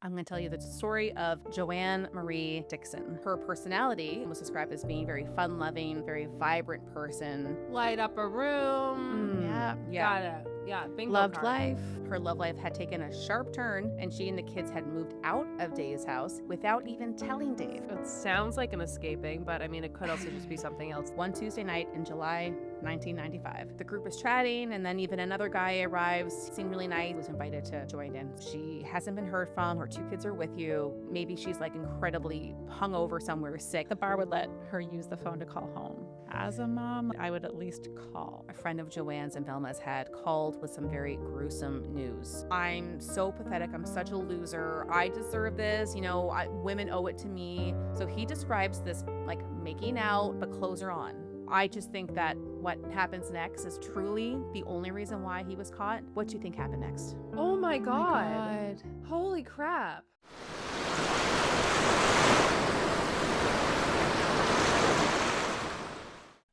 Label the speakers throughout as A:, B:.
A: I'm going to tell you the story of Joanne Marie Dickson. Her personality was described as being very fun-loving, very vibrant person.
B: Light up a room.
A: Yeah.
B: Got it. Yeah, bingo
A: Loved
B: card.
A: life. Her love life had taken a sharp turn, and she and the kids had moved out of Dave's house without even telling Dave.
B: It sounds like an escaping, but I mean, it could also just be something else.
A: One Tuesday night in July 1995. The group is chatting, and then even another guy arrives. Seemed really nice. Was invited to join in. She hasn't been heard from. Her 2 kids are with you. Maybe she's like incredibly hungover somewhere, sick.
C: The bar would let her use the phone to call home. As a mom, I would at least call.
A: A friend of Joanne's and Velma's had called with some very gruesome news. I'm so pathetic. I'm such a loser. I deserve this. Women owe it to me. So he describes this like making out, but clothes are on. I just think that what happens next is truly the only reason why he was caught. What do you think happened next?
B: Oh my God. Holy crap.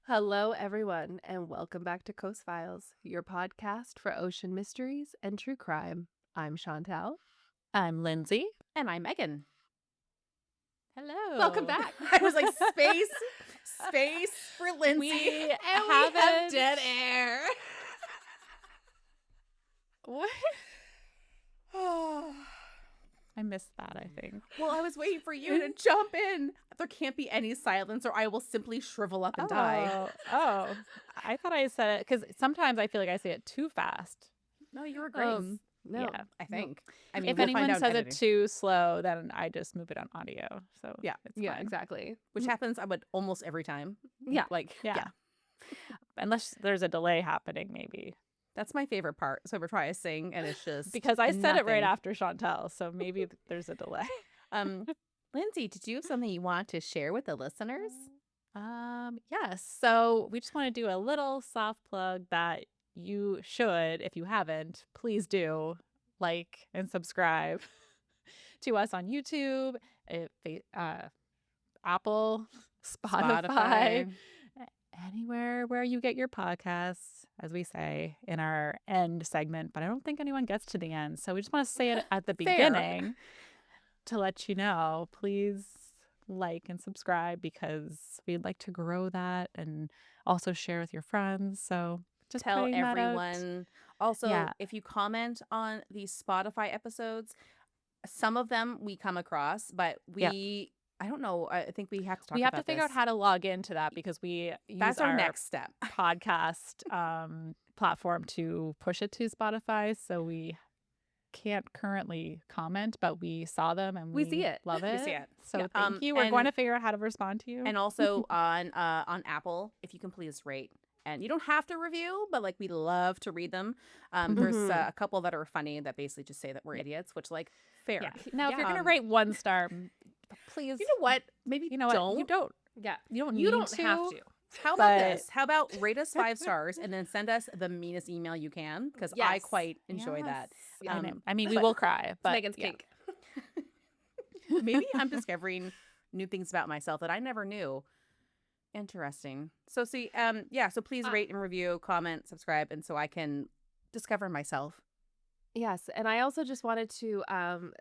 B: Hello, everyone, and welcome back to Coast Files, your podcast for ocean mysteries and true crime. I'm Chantal.
C: I'm Lindsay.
A: And I'm Megan.
C: Hello.
B: Welcome back.
A: I was like, space for Lindsay.
C: We
B: have dead air.
C: What? I missed that, I think.
A: Well, I was waiting for you to jump in. There can't be any silence or I will simply shrivel up and die.
C: Oh, I thought I said it because sometimes I feel like I say it too fast.
A: No, you were great.
B: No,
C: yeah,
A: I think. I mean,
C: if
A: we'll
C: anyone
A: find out
C: says
A: editing.
C: it too slow, then I just move it on audio. So
A: Yeah.
C: it's
B: Yeah,
C: fine.
B: exactly.
A: Which happens, I would almost every time.
B: Yeah.
C: Yeah. Unless there's a delay happening, maybe.
A: That's my favorite part. So we're trying to sing and it's just
C: Because I said it right
A: nothing.
C: after Chantal, so maybe there's a delay.
A: Lindsay, did you have something you want to share with the listeners?
C: Yes. So we just want to do a little soft plug that you should, if you haven't, please do like and subscribe to us on YouTube, Apple, Spotify, anywhere where you get your podcasts, as we say in our end segment. But I don't think anyone gets to the end. So we just want to say it at the beginning to let you know, please like and subscribe because we'd like to grow that and also share with your friends. So just
A: Tell
C: putting that out.
A: everyone. Also, if you comment on these Spotify episodes, some of them we come across, but I don't know. I think we have to talk about
C: We have to figure out
A: this.
C: how to log into that because we
A: That's
C: use
A: our next step.
C: podcast platform to push it to Spotify. So we can't currently comment, but we saw them and
B: We see it.
C: Love it.
A: We see it.
C: So
A: Yeah.
C: thank you. We're going to figure out how to respond to you.
A: And also on Apple, if you can please rate. And you don't have to review, but like we love to read them. There's a couple that are funny that basically just say that we're idiots, which like fair.
C: Yeah. Now, if you're going to rate 1 star, please.
A: You know what? Maybe
C: You know what?
A: don't.
C: You don't.
B: Yeah.
C: You don't.
B: You
C: need
B: don't
C: to,
B: have to.
A: How about
C: but-
A: this? How about rate us 5 stars and then send us the meanest email you can? Because I
B: Yes.
A: quite enjoy that.
C: Yes. I mean, we will cry, but
B: Megan's kink.
A: Maybe I'm discovering new things about myself that I never knew. Interesting. So see, so please rate and review, comment, subscribe, and so I can discover myself.
B: Yes, and I also just wanted to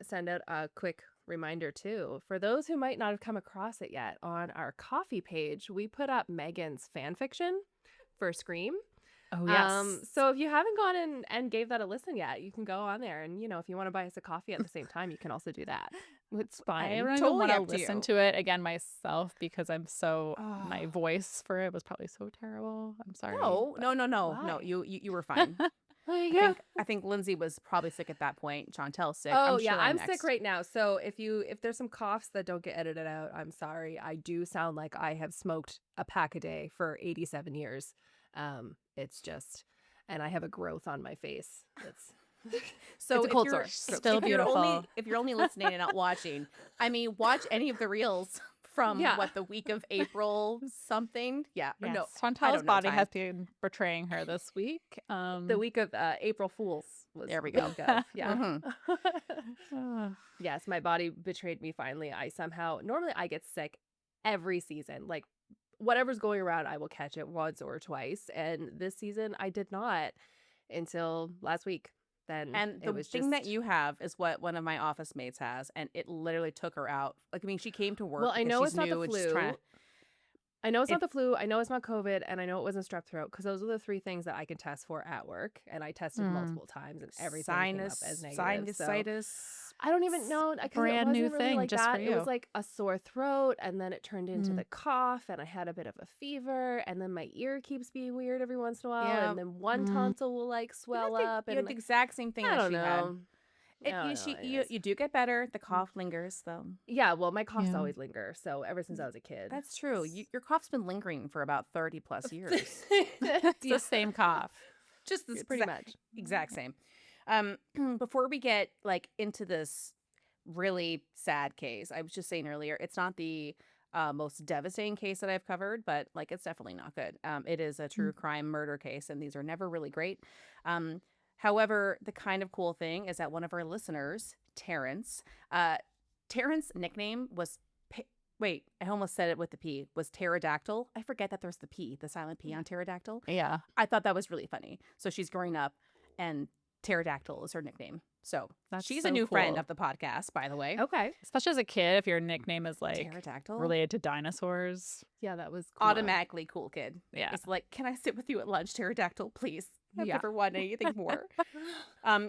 B: send out a quick reminder too. For those who might not have come across it yet, on our coffee page, we put up Megan's fan fiction for Scream.
C: Oh, yes.
B: So if you haven't gone in and gave that a listen yet, you can go on there and, if you want to buy us a coffee at the same time, you can also do that. It's fine.
C: I don't even
A: Totally
C: want to
A: up to
C: listen
A: you.
C: to it again myself because I'm so my voice for it was probably so terrible. I'm sorry.
A: No.
B: Why?
A: You were fine.
B: Yeah.
A: I think Lindsay was probably sick at that point. Chantel's sick.
B: Oh,
A: I'm
B: yeah,
A: sure
B: I'm
A: next.
B: sick right now. So if there's some coughs that don't get edited out, I'm sorry. I do sound like I have smoked a pack a day for 87 years. It's just, and I have a growth on my face.
A: So
B: it's a
A: if
B: cold
A: you're-
B: sore.
C: Still
A: if you're
C: beautiful.
A: if you're only listening and not watching, I mean, watch any of the reels from the week of April something. Yeah.
C: Yes.
A: No, I
C: Chantal's
A: don't know
C: body
A: time.
C: has been betraying her this week.
B: The week of April Fools was
A: There we
B: the
A: go.
B: week of, yeah.
A: Mhm.
B: Yes, my body betrayed me finally. Normally I get sick every season. Like whatever's going around, I will catch it once or twice. And this season I did not until last week. then
A: And
B: it
A: the
B: was
A: thing that
B: just.
A: you have is what one of my office mates has, and it literally took her out. Like, I mean, she came to work
B: Well, I
A: because
B: know
A: she's
B: it's not the
A: new and she's trying
B: flu. I know it's not
A: it
B: the flu. I know it's not COVID, and I know it wasn't strep throat because those are the three things that I can test for at work. And I tested
C: Mm.
B: multiple times, and everything came up as negative. So
A: sinusitis.
B: I don't even know because it
C: Brand new
B: wasn't really
C: thing
B: like
C: just for
B: that. It was
C: you.
B: like a sore throat, and then it turned into
C: Mm.
B: the cough, and I had a bit of a fever, and then my ear keeps being weird every once in a while,
A: Yeah,
B: and then one
C: Mm.
B: tonsil will like
A: and I
B: swell
A: think
B: up,
A: you
B: and
A: had the exact same thing
B: I
A: that
B: don't
A: she had.
B: know. I don't know.
A: You
B: Anyways.
A: you do get better. The cough lingers though.
B: Yeah, well, my coughs
C: Yeah.
B: always linger, so ever since I was a kid.
A: That's true. Your cough's been lingering for about 30 plus years.
C: It's
B: Yeah,
C: the same cough.
A: Just this
B: pretty much.
A: exact same. Before we get like into this really sad case, I was just saying earlier, it's not the most devastating case that I've covered, but like it's definitely not good. It is a true crime murder case, and these are never really great. However, the kind of cool thing is that one of our listeners, Terrence, Terrence's nickname was. Wait, I almost said it with the P. Was pterodactyl. I forget that there's the P, the silent P on pterodactyl.
C: Yeah.
A: I thought that was really funny. So she's growing up, and pterodactyl is her nickname. So
C: That's
A: she's
C: so
A: a new friend
C: cool.
A: of the podcast, by the way.
B: Okay.
C: Especially as a kid, if your nickname is like
A: Pterodactyl.
C: related to dinosaurs.
B: Yeah, that was cool.
A: Automatically cool kid.
C: Yeah.
A: It's like, can I sit with you at lunch, pterodactyl, please? I've
B: Yeah.
A: never wanted anything more.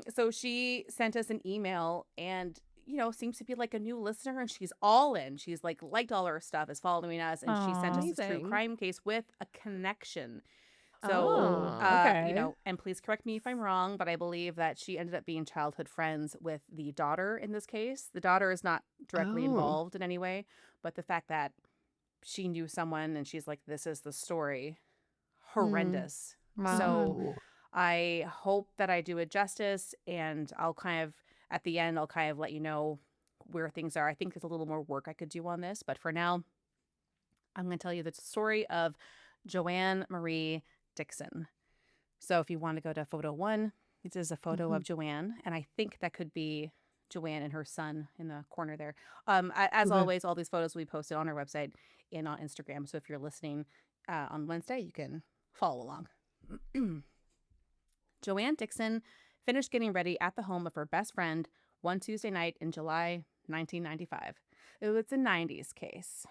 A: So she sent us an email and, you know, seems to be like a new listener and she's all in. She's like liked all our stuff, is following us, and she sent us this true
B: Amazing.
A: crime case with a connection. So,
B: Oh,
C: okay.
A: you know, and please correct me if I'm wrong, but I believe that she ended up being childhood friends with the daughter in this case. The daughter is not directly
B: Oh.
A: involved in any way, but the fact that she knew someone and she's like, this is the story, horrendous.
C: Wow.
A: So I hope that I do it justice, and I'll kind of, at the end, I'll kind of let you know where things are. I think there's a little more work I could do on this, but for now, I'm going to tell you the story of Joanne Marie Dickson. So if you want to go to photo 1, this is a photo of Joanne, and I think that could be Joanne and her son in the corner there. As
B: Okay.
A: always, all these photos will be posted on our website and on Instagram. So if you're listening on Wednesday, you can follow along. Joanne Dickson finished getting ready at the home of her best friend one Tuesday night in July 1995. It was a 90s case.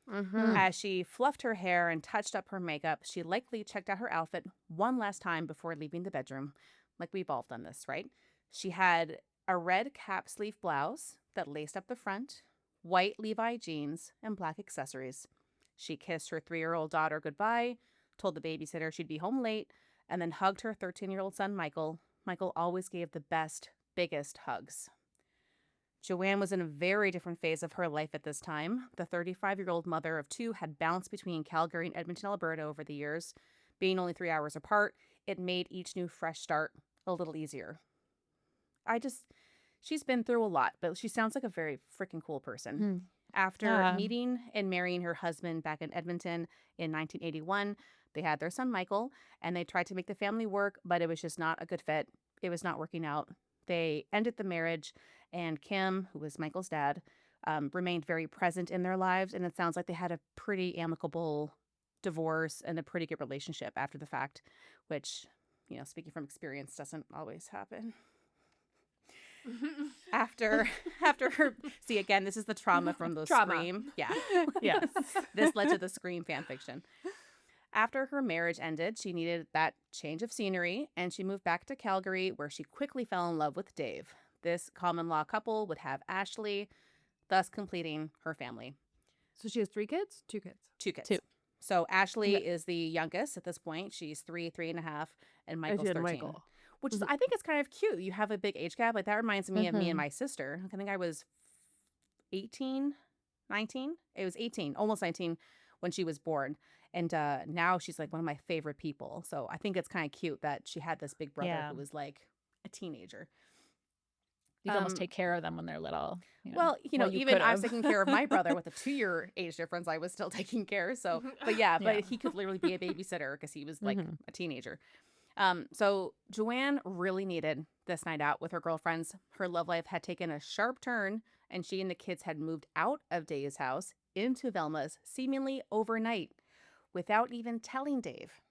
B: Mhm.
A: As she fluffed her hair and touched up her makeup, she likely checked out her outfit one last time before leaving the bedroom. Like, we've all done this, right? She had a red cap sleeve blouse that laced up the front, white Levi jeans, and black accessories. She kissed her 3-year-old daughter goodbye, told the babysitter she'd be home late, and then hugged her 13-year-old son, Michael. Michael always gave the best, biggest hugs. Joanne was in a very different phase of her life at this time. The 35-year-old mother of 2 had bounced between Calgary and Edmonton, Alberta over the years. Being only 3 hours apart, it made each new fresh start a little easier. She's been through a lot, but she sounds like a very freaking cool person. After
C: Yeah.
A: meeting and marrying her husband back in Edmonton in 1981, they had their son Michael, and they tried to make the family work, but it was just not a good fit. It was not working out. They ended the marriage, and Kim, who was Michael's dad, remained very present in their lives, and it sounds like they had a pretty amicable divorce and a pretty good relationship after the fact, which, you know, speaking from experience, doesn't always happen. After her, see, again, this is the trauma from the
B: Trauma.
A: Scream. Yeah.
C: Yes.
A: This led to the Scream fan fiction. After her marriage ended, she needed that change of scenery, and she moved back to Calgary, where she quickly fell in love with Dave. This common law couple would have Ashley, thus completing her family.
B: So she has 3 kids? 2 kids.
A: 2 kids.
C: 2.
A: So Ashley is the youngest at this point. She's 3, 3.5, and Michael's
B: she had
A: 13.
B: Michael.
A: Which is, I think it's kind of cute. You have a big age gap. Like, that reminds me of me and my sister. I think I was 18, 19. It was 18, almost 19 when she was born. And now she's like one of my favorite people. So I think it's kind of cute that she had this big brother
C: Yeah.
A: who was like a teenager.
C: You can almost take care of them when they're little.
A: Well, you know,
C: Well, you
A: even I was
C: could've.
A: taking care of my brother with a 2-year age difference. I was still taking care. So, but yeah,
C: Yeah.
A: he could literally be a babysitter because he was like a teenager. So Joanne really needed this night out with her girlfriends. Her love life had taken a sharp turn, and she and the kids had moved out of Dave's house into Velma's seemingly overnight without even telling Dave.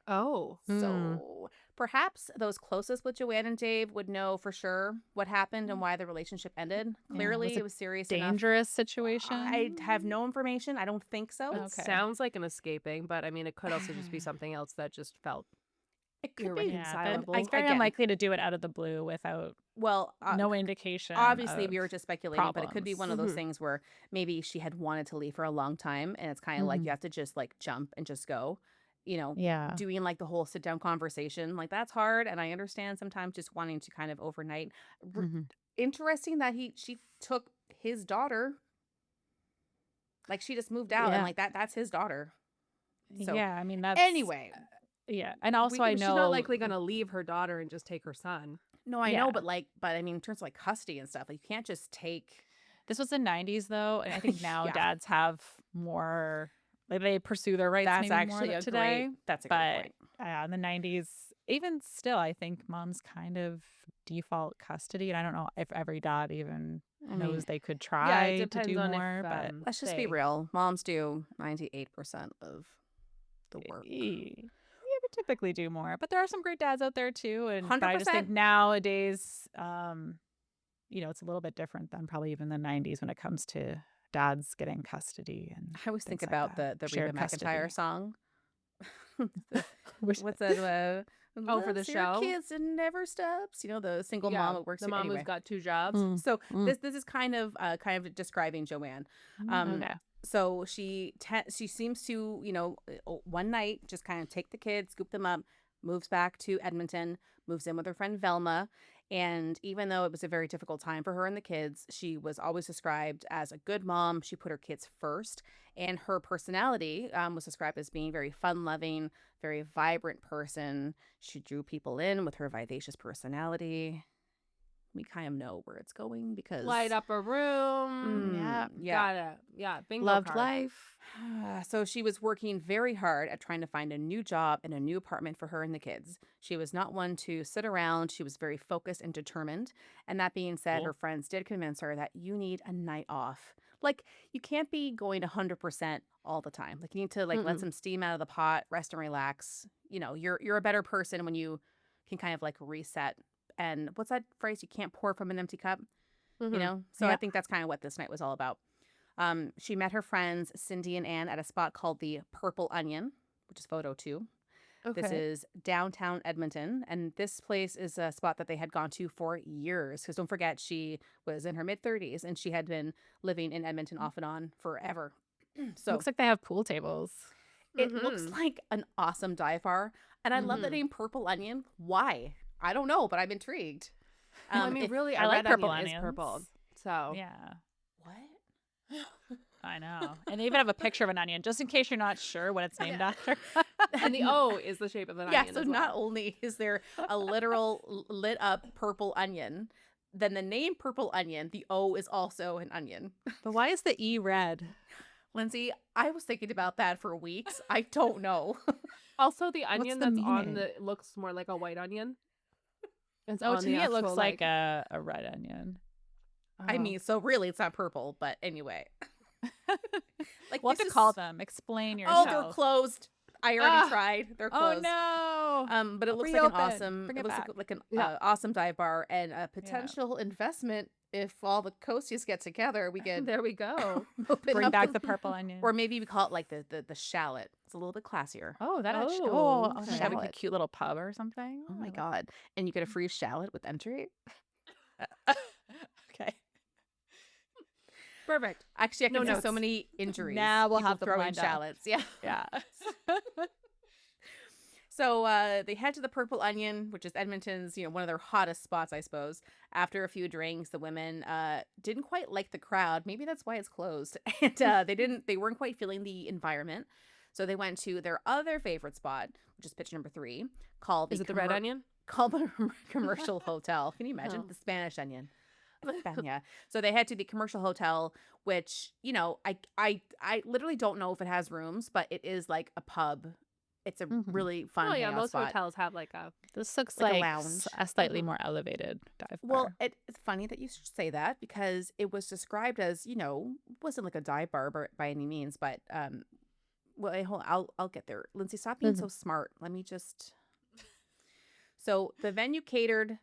B: Oh.
A: So Perhaps those closest with Joanne and Dave would know for sure what happened and why the relationship ended. Clearly, it was serious enough.
C: Dangerous situation.
A: I have no information. I don't think so.
B: It sounds like an escaping, but I mean, it could also just be something else that just felt
A: It could be.
B: irreconcilable.
C: It's very
A: Again-
C: unlikely to do it out of the blue without
A: Well,
C: no indication.
A: obviously,
C: of
A: we were just speculating, but it could be
C: problems.
A: one of those things where maybe she had wanted to leave for a long time, and it's kind of like you have to just like jump and just go. You know,
C: Yeah.
A: doing like the whole sit down conversation, like that's hard, and I understand sometimes just wanting to kind of overnight. Interesting that she took his daughter, like she just moved out, and
C: Yeah.
A: like that's his daughter. So
C: Yeah, I mean that's
A: anyway,
C: Yeah, and also I know
B: she's not likely going to leave her daughter and just take her son.
A: no, I
C: Yeah.
A: know, but I mean, in terms of like custody and stuff, like you can't just take.
C: this was the 90s though, and I think now
A: Yeah.
C: dads have more like they pursue their rights
A: That's
C: maybe
A: actually
C: more
A: a
C: today.
A: great. That's a
C: but
A: great point.
C: in the 90s, even still, I think moms kind of default custody, and I don't know if every dad even
A: I mean,
C: knows they could
B: Yeah,
C: try
B: it
C: to
B: depends
C: do
B: on
C: more,
B: if,
C: but
A: Let's just be
B: they-
A: real. Moms do 98% of the work.
C: yeah, we typically do more. But there are some great dads out there too, and but I just
A: 100%.
C: think nowadays, it's a litlittle bit different than probably even the 90s when it comes to dads getting custody. And
A: I always think
C: things like
A: about
C: that.
A: the
C: Shared
A: Reba McEntire
C: custody.
A: song.
C: Which-
A: What's that?
B: Oh, for the
A: "Loves your
B: show?
A: kids and never stops. You know, the single mom that works.
B: the mom
A: anyway.
B: who's got 2 jobs.
A: So this is kind of describing Joanne.
C: Okay.
A: So she seems to one night just kind of take the kids, scoop them up, moves back to Edmonton, moves in with her friend Velma. And even though it was a very difficult time for her and the kids, she was always described as a good mom. She put her kids first. And her personality was described as being very fun-loving, very vibrant person. She drew people in with her vivacious personality. We kind of know where it's going because
B: Light up a room.
C: Yeah.
A: yeah.
B: Got it. Yeah. Bingo
C: Loved
B: card.
C: life.
A: So she was working very hard at trying to find a new job and a new apartment for her and the kids. She was not one to sit around. She was very focused and determined. And that being said, her friends did convince her that you need a night off. Like, you can't be going 100% all the time. Like, you need to let some steam out of the pot, rest and relax. You know, you're a better person when you can kind of like reset. And what's that phrase? You can't pour from an empty cup. You know? So I
C: Yeah.
A: think that's kind of what this night was all about. She met her friends Cindy and Ann at a spot called the Purple Onion, which is photo 2.
B: Okay.
A: This is downtown Edmonton, and this place is a spot that they had gone to for years. Because don't forget, she was in her mid-30s, and she had been living in Edmonton off and on forever. So
C: Looks like they have pool tables.
A: it looks like an awesome dive bar, and I love the name Purple Onion. Why? I don't know, but I'm intrigued.
B: Well, I mean, really,
C: I
B: a
C: like
B: red
C: purple
B: onion is purple.
C: onions.
B: So
C: Yeah,
A: What?
C: I know. And they even have a picture of an onion, just in case you're not sure what it's named after.
B: and the O is the shape of an
A: Yeah,
B: onion.
A: so
B: as
A: not
B: well.
A: only is there a literal lit up purple onion, then the name Purple Onion, the O is also an onion.
C: But why is the E red?
A: Lindsay, I was thinking about that for weeks. I don't know.
B: Also, the onion
C: the
B: that's on
C: meaning?
B: the looks more like a white onion. It's
C: Oh,
B: on
C: to
B: the
C: me it looks
B: actual,
C: like a red onion.
A: I
B: Oh.
A: mean, so really it's not purple, but anyway. Like
C: We'll have
A: this
C: to
A: is-
C: call them. Explain
A: Oh,
C: yourself.
A: they're closed. I already
B: Ah.
A: tried. They're
C: Oh
A: closed.
C: no!
A: But it looks like an
C: Reopen.
A: awesome.
C: Bring
A: It
C: it
A: looks
C: back.
A: like an
B: Yeah.
A: awesome dive bar and a potential investment if all the coasties get together. We could
B: There we go.
A: open
C: Bring
A: up
C: back the purple onion.
A: or maybe we call it like the shallot. It's a little bit classier.
C: Oh, that actually.
B: Oh,
C: Oh,
B: okay.
C: oh have like a
A: Shallot.
C: cute little pub or something.
A: Oh my god! And you get a free shallot with entry.
C: Okay.
B: Perfect.
A: Actually, I
B: No
A: can see so
B: notes.
A: many injuries.
C: Now we'll
A: People
C: have them
A: throwing
C: lined up.
A: shallots. Yeah.
C: Yeah.
A: So they head to the Purple Onion, which is Edmonton's, one of their hottest spots, I suppose. After a few drinks, the women didn't quite like the crowd. Maybe that's why it's closed. And they weren't quite feeling the environment. So they went to their other favorite spot, which is pitch number 3, called
B: Is it the red onion?
A: called the Commercial Hotel. Can you imagine?
B: Oh.
A: The Spanish onion. España. So they head to the Commercial Hotel, which, I literally don't know if it has rooms, but it is like a pub. It's a really fun
B: Oh yeah,
A: hangout
B: most
A: spot.
B: hotels have like a.
C: This looks
A: Like a
C: like,
A: lounge.
C: a slightly more elevated dive bar.
A: Well, it's funny that you should say that because it was described as, wasn't like a dive bar by any means, but well, I'll get there. Lindsay, stop being so smart. Let me just. So the venue catered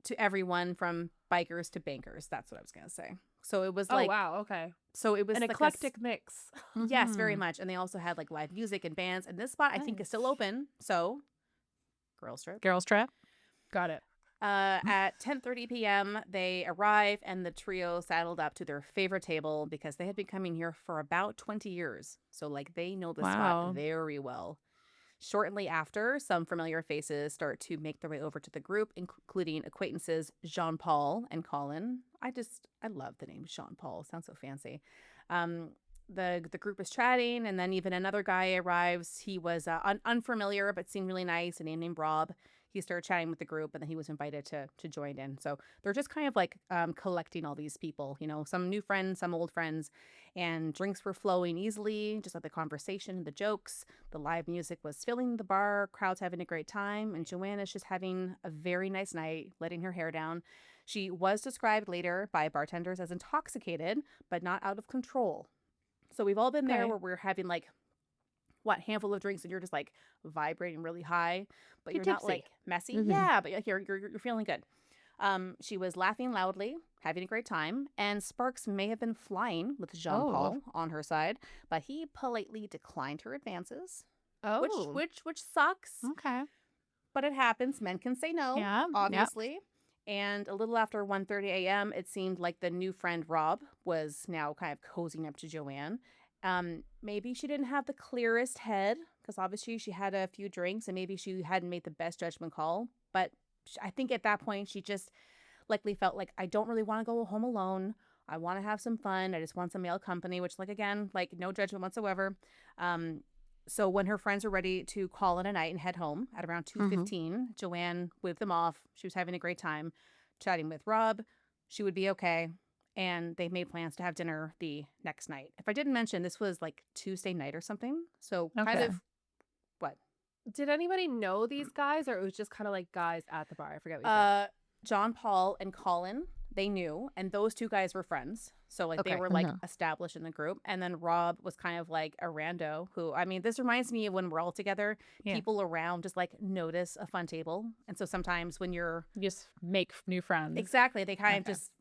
A: to everyone from bikers to bankers. That's what I was going to say. So it was
B: Oh,
A: like,
B: wow. Okay.
A: so it was
B: An
A: like
B: eclectic mix.
A: yes, very
C: Mhm.
A: much. And they also had like live music and bands. And this spot I think is still
C: Nice.
A: open. So girls trip.
C: Girls trip.
B: Got it.
A: At 10:30 p.m., they arrive and the trio saddled up to their favorite table because they had been coming here for about 20 years. So like they know the spot
C: Wow.
A: very well. Shortly after, some familiar faces start to make their way over to the group, including acquaintances Jean Paul and Colin. I love the name Jean Paul. Sounds so fancy. Um, the group is chatting, and then even another guy arrives. He was unfamiliar, but seemed really nice, and named Rob. He started chatting with the group, and then he was invited to join in. So they're just kind of like collecting all these people, some new friends, some old friends, and drinks were flowing easily, just like the conversation, the jokes. The live music was filling the bar, crowds having a great time, and Joanne is just having a very nice night, letting her hair down. She was described later by bartenders as intoxicated, but not out of control. So we've all been there
B: Okay.
A: where we're having like handful of drinks and you're just like vibrating really high, but
B: Get
A: you're not
B: tipsy.
A: like messy.
C: Mhm.
A: Yeah, but like, you're feeling good. She was laughing loudly, having a great time, and sparks may have been flying with Jean
C: Oh.
A: Paul on her side, but he politely declined her advances, which
B: Oh.
A: which sucks,
C: Okay.
A: but it happens. Men can say no,
C: Yeah. Yep.
A: obviously. And a little after 1:30 a.m., it seemed like the new friend Rob was now kind of cozying up to Joanne. Maybe she didn't have the clearest head because obviously she had a few drinks and maybe she hadn't made the best judgment call. But I think at that point she just likely felt like, I don't really want to go home alone. I want to have some fun. I just want some male company, which, like, again, like, no judgment whatsoever. Um, so when her friends were ready to call it a night and head home at around
C: Mhm.
A: 2:15, Joanne waved them off. She was having a great time chatting with Rob. She would be okay. And they made plans to have dinner the next night. If I didn't mention, this was like Tuesday night or something. So kind
C: Okay.
A: of what?
B: Did anybody know these guys, or it was just kind of like guys at the bar? I forget what you said.
A: John Paul and Colin, they knew, and those two guys were friends. So like they
B: Okay.
A: were like
C: Mhm.
A: established in the group. And then Rob was kind of like a rando who, I mean, this reminds me of when we're all together,
C: Yeah.
A: people around just like notice a fun table. And so sometimes when you're
C: You just make new friends.
A: exactly, they kind of
C: Okay.
A: just,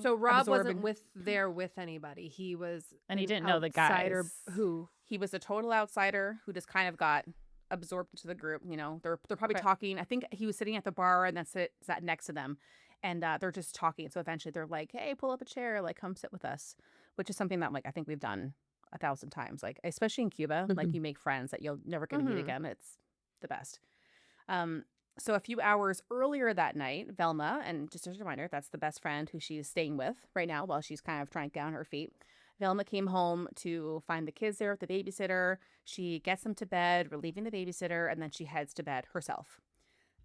B: So Rob
A: absorb
B: wasn't
A: and
B: there with anybody. He was
C: And he
B: an
C: didn't know the
B: outsider
C: guys.
B: who.
A: he was a total outsider who just kind of got absorbed into the group. They're probably
B: Okay.
A: talking. I think he was sitting at the bar and then sat next to them, and they're just talking. So eventually they're like, "Hey, pull up a chair, like come sit with us," which is something that like I think we've done 1,000 times. Like especially in Cuba, like
C: Mhm.
A: you make friends that you'll never get to meet
B: Mhm.
A: again. It's the best. So a few hours earlier that night, Velma, and just as a reminder, that's the best friend who she's staying with right now while she's kind of trying to get on her feet. Velma came home to find the kids there with the babysitter. She gets them to bed, relieving the babysitter, and then she heads to bed herself.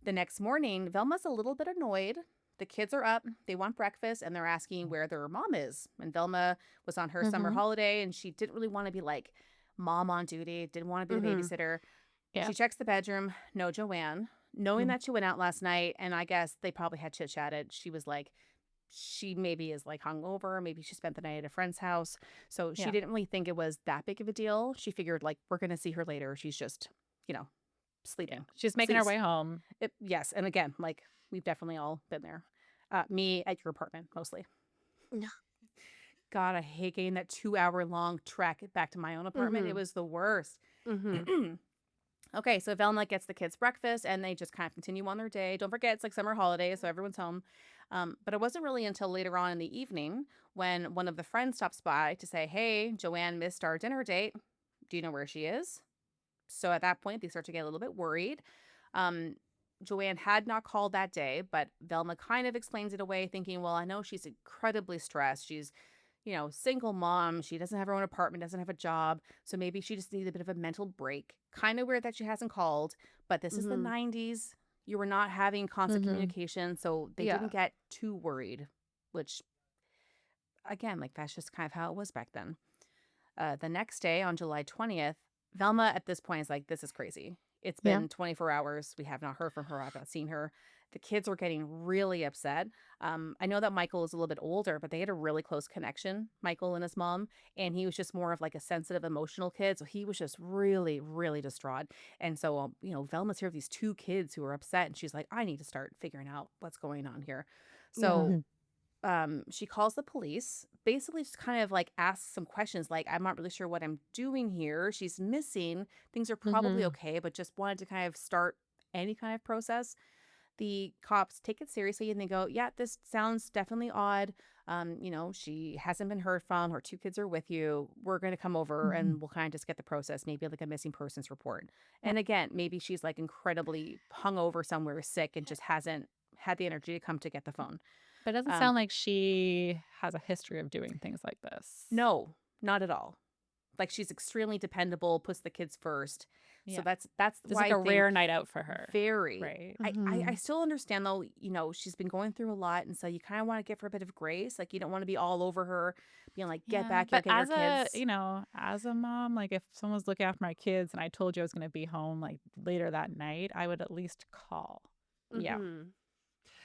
A: The next morning, Velma's a little bit annoyed. The kids are up, they want breakfast, and they're asking where their mom is. And Velma was on her summer
C: Mhm.
A: holiday, and she didn't really want to be like mom on duty, didn't want to be the
B: Mhm.
A: babysitter.
C: Yeah.
A: She checks the bedroom, no Joanne. Knowing
C: Mm.
A: that she went out last night, and I guess they probably had chit chatted, she was like, she maybe is like hungover. Maybe she spent the night at a friend's house. So she
C: Yeah.
A: didn't really think it was that big of a deal. She figured, like, we're going to see her later. She's just, you know,
C: Yeah.
A: sleeping.
C: She's making her
A: Sleeps.
C: way home.
A: Yes. And again, like, we've definitely all been there. Me at your apartment, mostly.
B: Yeah.
A: God, I hate getting that 2-hour long trek back to my own apartment. It
B: Mhm.
A: was the worst.
B: Mhm.
A: Okay, so Velma gets the kids breakfast and they just kind of continue on their day. Don't forget, it's like summer holidays, so everyone's home. But it wasn't really until later on in the evening when one of the friends stops by to say, "Hey, Joanne missed our dinner date. Do you know where she is?" So at that point, they start to get a little bit worried. Um, Joanne had not called that day, but Velma kind of explains it away, thinking, well, I know she's incredibly stressed. She's, single mom. She doesn't have her own apartment, doesn't have a job. So maybe she just needed a bit of a mental break. Kind of weird that she hasn't called, but this is the
B: Mhm.
A: 90s. You were not having constant
C: Mhm.
A: communication, so they
B: Yeah.
A: didn't get too worried, which, again, like that's just kind of how it was back then. The next day on July 20th, Velma at this point is like, this is crazy. It's
C: Yeah.
A: been 24 hours. We have not heard from her. I've not seen her. The kids were getting really upset. I know that Michael is a little bit older, but they had a really close connection, Michael and his mom. And he was just more of like a sensitive, emotional kid. So he was just really, really distraught. And so, Velma's here with these two kids who are upset. And she's like, I need to start figuring out what's going on here.
B: Yeah.
A: So she calls the police, basically just kind of like asks some questions like, I'm not really sure what I'm doing here. She's missing. Things are probably
C: Mhm.
A: okay, but just wanted to kind of start any kind of process. The cops take it seriously and they go, yeah, this sounds definitely odd. She hasn't been heard from. Her two kids are with you. We're going to come over
C: Mhm.
A: and we'll kind of just get the process, maybe like a missing persons report. And again, maybe she's like incredibly hungover somewhere sick and just hasn't had the energy to come to get the phone.
C: But it doesn't
A: Um,
C: sound like she has a history of doing things like this.
A: no, not at all. Like she's extremely dependable, puts the kids first. So
C: Yeah.
A: that's
C: This is
A: why
C: like
A: I
C: a
A: think
C: rare night out for her,
A: very.
C: right?
A: I still understand though, she's been going through a lot, and so you kind of want to give her a bit of grace. Like you don't want to be all over her, being like, "Get
C: Yeah,
A: back here,
C: but
A: get your kids."
C: as a mom, like if someone was looking after my kids and I told you I was going to be home like later that night, I would at least call,
A: Yeah,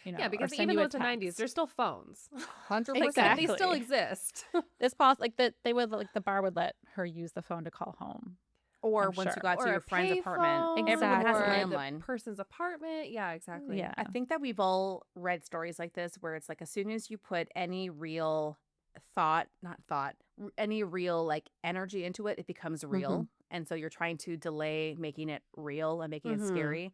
B: Yeah,
C: or
B: because
C: send
B: even
C: you
B: though
C: a
B: it's the 90s,
C: text.
B: there's still phones.
A: 100%.
B: They still
C: Exactly.
B: exist.
C: This pos like that they would like the bar would let her use the phone to call home.
A: Or
C: I'm
A: once you
C: sure.
A: got to
B: Or a
A: your friend's apartment,
B: payphone,
A: everyone has a
B: or
C: Exactly.
B: the
A: landline.
B: person's apartment. Yeah, exactly.
C: Yeah.
A: I think that we've all read stories like this where it's like as soon as you put any real not thought, any real like energy into it, it becomes
C: hmm
A: real. And so you're trying to delay making it real and making it
B: Mm-hmm.
A: scary.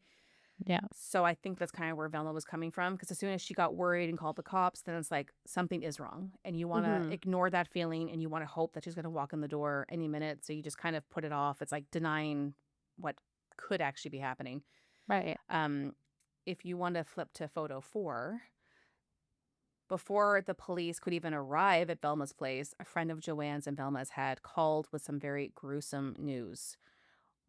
C: Yeah.
A: So I think that's kind of where Velma was coming from because as soon as she got worried and called the cops, then it's like something is wrong. And you want to
B: Mm-hmm.
A: ignore that feeling and you want to hope that she's going to walk in the door any minute. So you just kind of put it off. It's like denying what could actually be happening.
C: Right.
A: Um, if you want to flip to photo 4, before the police could even arrive at Velma's place, a friend of Joanne's and Velma's had called with some very gruesome news.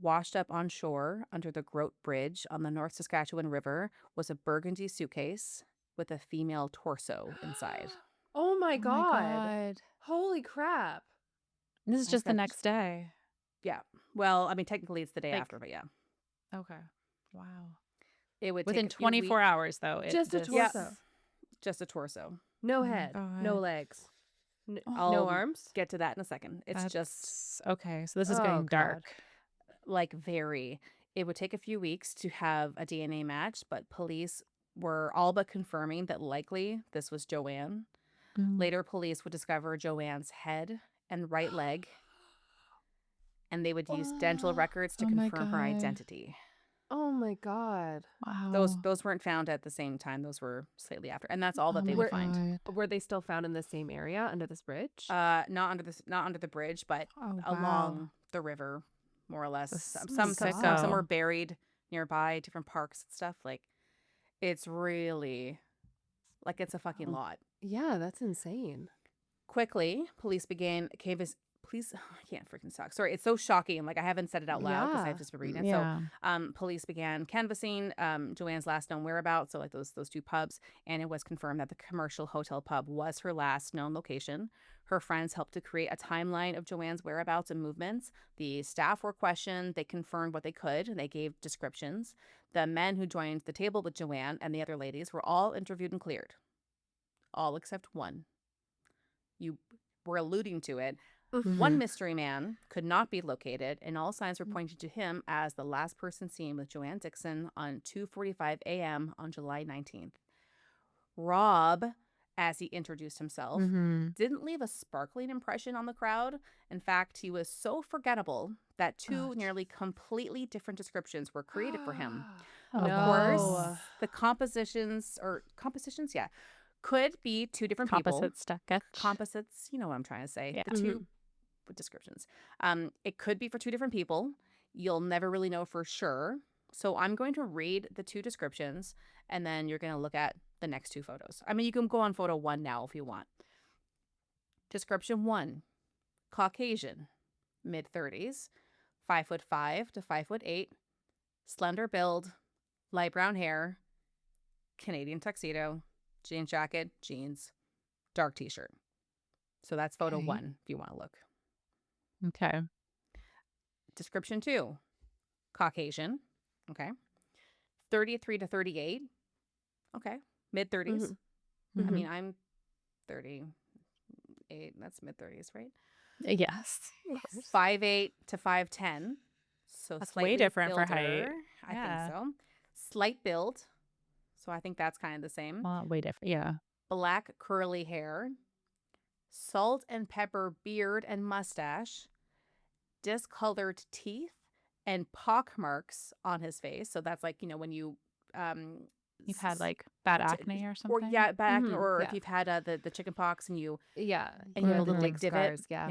A: Washed up on shore under the Grote Bridge on the North Saskatchewan River was a burgundy suitcase with a female torso inside.
B: Oh my
C: Oh my
B: God.
C: God.
B: Holy crap.
C: This is
A: I
C: just the
A: said,
C: next day.
A: yeah. Well, I mean, technically it's the day
C: Like,
A: after, but yeah.
C: okay. Wow.
A: It would take
C: Within
A: a few
C: 24
A: weeks.
C: hours, though, it
B: Just a
C: just.
A: Yeah,
B: torso.
A: just a torso.
B: No
C: Oh my
B: head. No
C: God.
B: legs. No
A: I'll
B: arms.
A: get to that in a second. It's just
C: That's okay. So this is
B: Oh
C: getting
B: God.
C: dark.
A: like very. It would take a few weeks to have a DNA match, but police were all but confirming that likely this was Joanne.
C: Mm.
A: Later, police would discover Joanne's head and right leg, and they would use dental records to
C: Oh my
A: confirm her
C: God.
A: identity.
B: Oh my God.
A: Those
C: Wow.
A: those weren't found at the same time. Those were slightly after, and that's all
C: Oh
A: that they
C: my
A: would find.
C: God.
B: Were they still found in the same area under this bridge?
A: Not under the bridge, but
C: Oh, wow.
A: along the river, more or less.
C: This
B: Oh my
A: Some were
C: sicko.
A: buried nearby, different parks and stuff. Like it's really like it's a fucking
C: Oh.
A: lot.
B: Yeah, that's insane.
A: Quickly, police began canvass. Please, I can't freaking talk. Sorry, it's so shocking. Like I haven't said it out loud because
B: Yeah.
A: I've just been reading it.
C: Yeah.
A: So, police began canvassing Joanne's last known whereabouts. So, like those two pubs, and it was confirmed that the commercial hotel pub was her last known location. Her friends helped to create a timeline of Joanne's whereabouts and movements. The staff were questioned. They confirmed what they could. And they gave descriptions. The men who joined the table with Joanne and the other ladies were all interviewed and cleared. All except one. You were alluding to it. One mystery man could not be located, and all signs were pointing to him as the last person seen with Joanne Dickson on 2:45 a.m. on July 19th. Rob, as he introduced himself,
C: Mm-hmm.
A: didn't leave a sparkling impression on the crowd. In fact, he was so forgettable that two
C: Oh,
A: nearly completely different descriptions were created for him.
C: Oh,
A: Of
B: No.
A: course, the compositions, yeah, could be two different people.
C: composite sketch.
A: Composites, you know what I'm trying to say.
C: Yeah.
A: The two descriptions. It could be for two different people. You'll never really know for sure. So I'm going to read the two descriptions and then you're going to look at the next two photos. I mean, you can go on photo 1 now if you want. Description 1, Caucasian, mid 30s, 5'5" to 5'8", slender build, light brown hair, Canadian tuxedo, jean jacket, jeans, dark t-shirt. So that's photo
C: Okay.
A: 1 if you want to look.
C: Okay.
A: Description 2, Caucasian, okay, 33 to 38, Okay. Mid-30s. I
B: Mhm.
A: mean, I'm 38. That's mid-30s, right?
C: Yes.
B: Of course.
A: 5'8" to 5'10". So
C: That's way
A: slightly
C: different for height.
A: builder. I think
C: Yeah.
A: so. Slight build. So I think that's kind of the same.
C: Well, way different. Yeah.
A: Black curly hair. Salt and pepper beard and mustache. Discolored teeth and pock marks on his face. So that's like, when you um
C: You've had
A: s-
C: like bad
A: t-
C: acne or
A: or
C: something?
A: back, or if
B: Yeah.
A: you've had the chicken pox and you
B: Yeah.
A: and you have a
B: The
A: little
B: dig
A: divot.
B: scars. Yeah.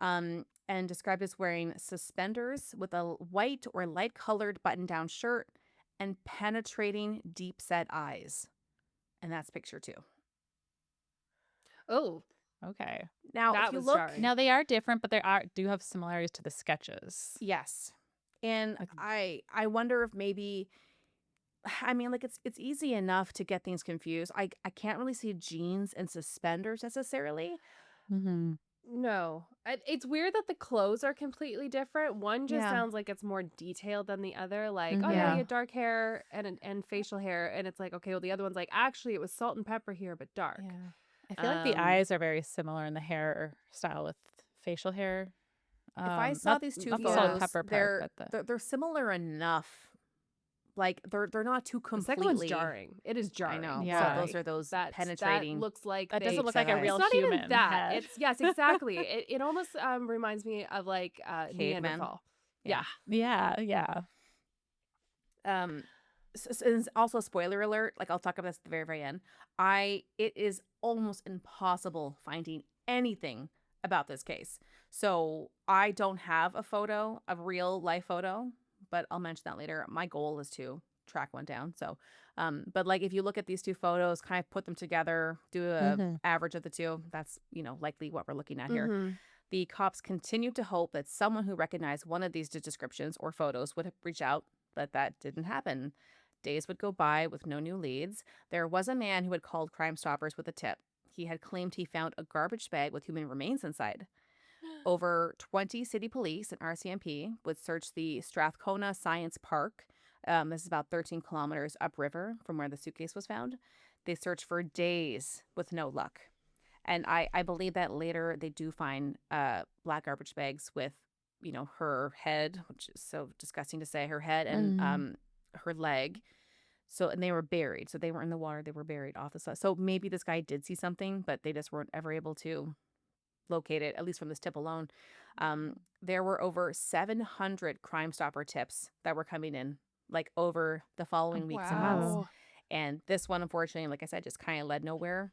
A: Yeah. And described as wearing suspenders with a white or light colored button down shirt and penetrating deep set eyes. And that's picture 2.
B: Oh,
C: Okay.
A: Now, if
B: that
A: you
B: was
A: look,
B: jarring.
C: Now they are different, but do have similarities to the sketches.
A: yes. And
C: Like-
A: I wonder if maybe, I mean, like it's easy enough to get things confused. I can't really see jeans and suspenders necessarily.
C: Mm-hmm.
B: No. It's weird that the clothes are completely different. One just
A: Yeah.
B: sounds like it's more detailed than the other. Like, oh yeah,
C: Yeah.
B: you had dark hair and facial hair, and it's like, okay, well the other one's like, actually it was salt and pepper here, but dark.
C: Yeah. I feel like the
B: Um,
C: eyes are very similar in the hair style with facial hair.
A: If I saw these two
C: not the salt and
A: photos,
C: pepper part,
A: they're,
C: but
A: they're they're similar enough. Like they're not too
B: The second one's
A: completely.
B: jarring. It is
A: I
B: jarring.
A: know.
C: Yeah.
A: So those are those
B: That
A: penetrating.
B: looks like
C: that
B: they.
C: doesn't look like a
A: eyes.
C: real
B: It's not
C: human
B: even that.
C: head.
B: It's yes, exactly. It almost reminds me of like
A: Caveman.
B: Neanderthal.
A: Yeah.
C: Yeah, yeah.
A: And also, spoiler alert, like I'll talk about this at the very, very end. It is almost impossible finding anything about this case. So I don't have a real life photo, but I'll mention that later. My goal is to track one down. So, but like if you look at these two photos, kind of put them together, do a
C: Mhm.
A: average of the two, that's, likely what we're looking at here.
B: Mhm.
A: The cops continued to hope that someone who recognized one of these descriptions or photos would reach out, but that didn't happen. Days would go by with no new leads. There was a man who had called Crime Stoppers with a tip. He had claimed he found a garbage bag with human remains inside. Over 20 city police and RCMP would search the Strathcona Science Park. This is about 13 kilometers upriver from where the suitcase was found. They searched for days with no luck. And I believe that later they do find black garbage bags with, her head, which is so disgusting to say, her head and her leg. So, and they were buried. So they weren't in the water. They were buried off the side. So maybe this guy did see something, but they just weren't ever able to locate it, at least from this tip alone. There were over 700 Crime Stopper tips that were coming in, like over the following weeks and months.
B: Wow.
A: And this one, unfortunately, like I said, just kind of led nowhere,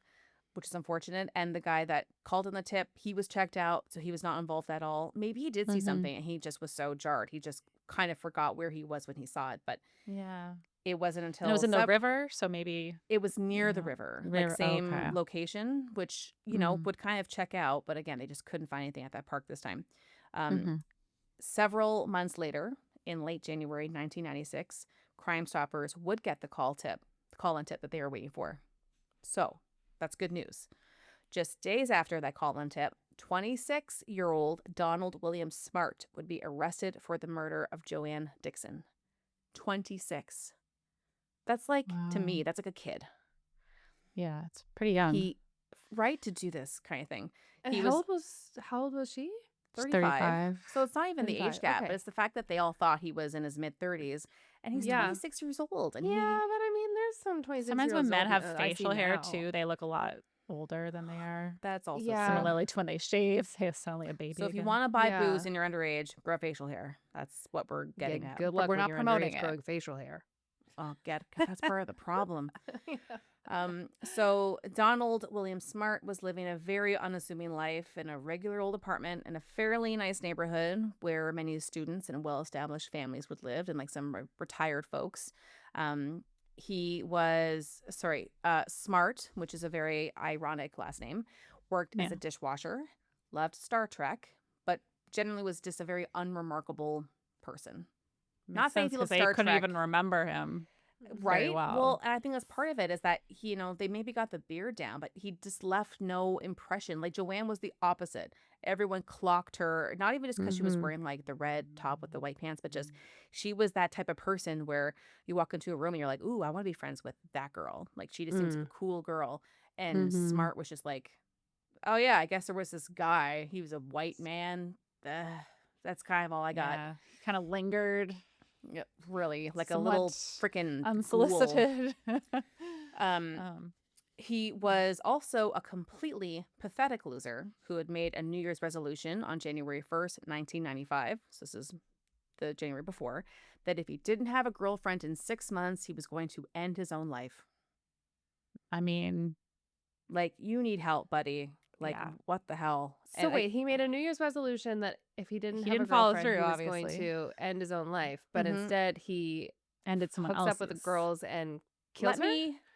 A: which is unfortunate. And the guy that called in the tip, he was checked out, so he was not involved at all. Maybe he did see something and he just was so jarred. He just kind of forgot where he was when he saw it. But
C: Yeah.
A: it wasn't until
C: And it was in the river, so maybe
A: it was near the
C: Yeah.
A: river,
C: River,
A: like same
C: okay.
A: location, which, would kind of check out. But again, they just couldn't find anything at that park this time.
C: Mhm.
A: Several months later, in late January 1996, Crime Stoppers would get the call-in tip that they were waiting for. So that's good news. Just days after that call-in tip, 26-year-old Donald William Smart would be arrested for the murder of Joanne Dickson. 26. That's like, to me,
C: Wow.
A: that's like a kid.
C: Yeah, it's pretty young.
A: He, right to do this kind of thing.
B: And
A: He
B: how old was she?
C: She's
A: 35. So it's not even the
B: 35,
A: age gap,
B: okay.
A: but it's the fact that they all thought he was in his mid-30s, and he's
B: Yeah.
A: 26 years old. And
B: Yeah, but I mean, there's some 26
C: Sometimes
B: year olds
C: when men have
B: I see
C: facial hair
B: now.
C: too, they look a lot older than they are.
A: that's also
B: Yeah.
A: true.
C: Similarly to when they shave, they have suddenly a baby.
A: So if you
C: again.
A: want to buy
B: Yeah.
A: booze and you're underage, grow facial hair. That's what we're getting
B: Yeah,
A: at.
B: good
C: But
B: luck
C: we're
B: when
C: not
B: you're
C: promoting
B: underage
C: it.
B: growing facial hair.
A: Oh, that's part of the problem.
B: Yeah.
A: So Donald William Smart was living a very unassuming life in a regular old apartment in a fairly nice neighborhood where many students and well-established families would live, and like some retired folks. He was Smart, which is a very ironic last name, worked as
C: Yeah.
A: a dishwasher, loved Star Trek, but generally was just a very unremarkable person.
C: Makes
A: Not saying
C: sense
A: he
C: 'cause
A: loves
C: they
A: Star
C: couldn't
A: Trek.
C: even remember him.
B: very
A: Right?
B: well.
A: Well, and I think that's part of it is that he, they maybe got the beard down, but he just left no impression. Like Joanne was the opposite. Everyone clocked her, not even just because she was
B: Mm-hmm.
A: wearing like the red top with the white pants, but just she was that type of person where you walk into a room and you're like, ooh, I want to be friends with that girl. Like she just seems like
B: Mm.
A: a cool girl. And
B: Mm-hmm.
A: Smart was just like, oh yeah, I guess there was this guy. He was a white man. Ugh, that's kind of all I got.
C: Yeah. Kind of lingered,
A: Yeah, really, like a
C: somewhat
A: little freaking ghoul.
C: unsolicited.
A: Um,
C: um,
A: he was also a completely pathetic loser who had made a New Year's resolution on January 1st, 1995. So this is the January before, that if he didn't have a girlfriend in 6 months, he was going to end his own life.
C: I mean,
A: Like, you need help, buddy. Like,
C: yeah.
A: what the hell?
B: So wait, he made a New Year's resolution that if he didn't
C: He
B: have a
C: didn't follow
B: girlfriend,
C: through,
B: he was going
C: obviously.
B: to end his own life, but
A: Mhm.
B: instead he
C: Ended someone
B: hooks up with the
C: else's.
B: girls and kills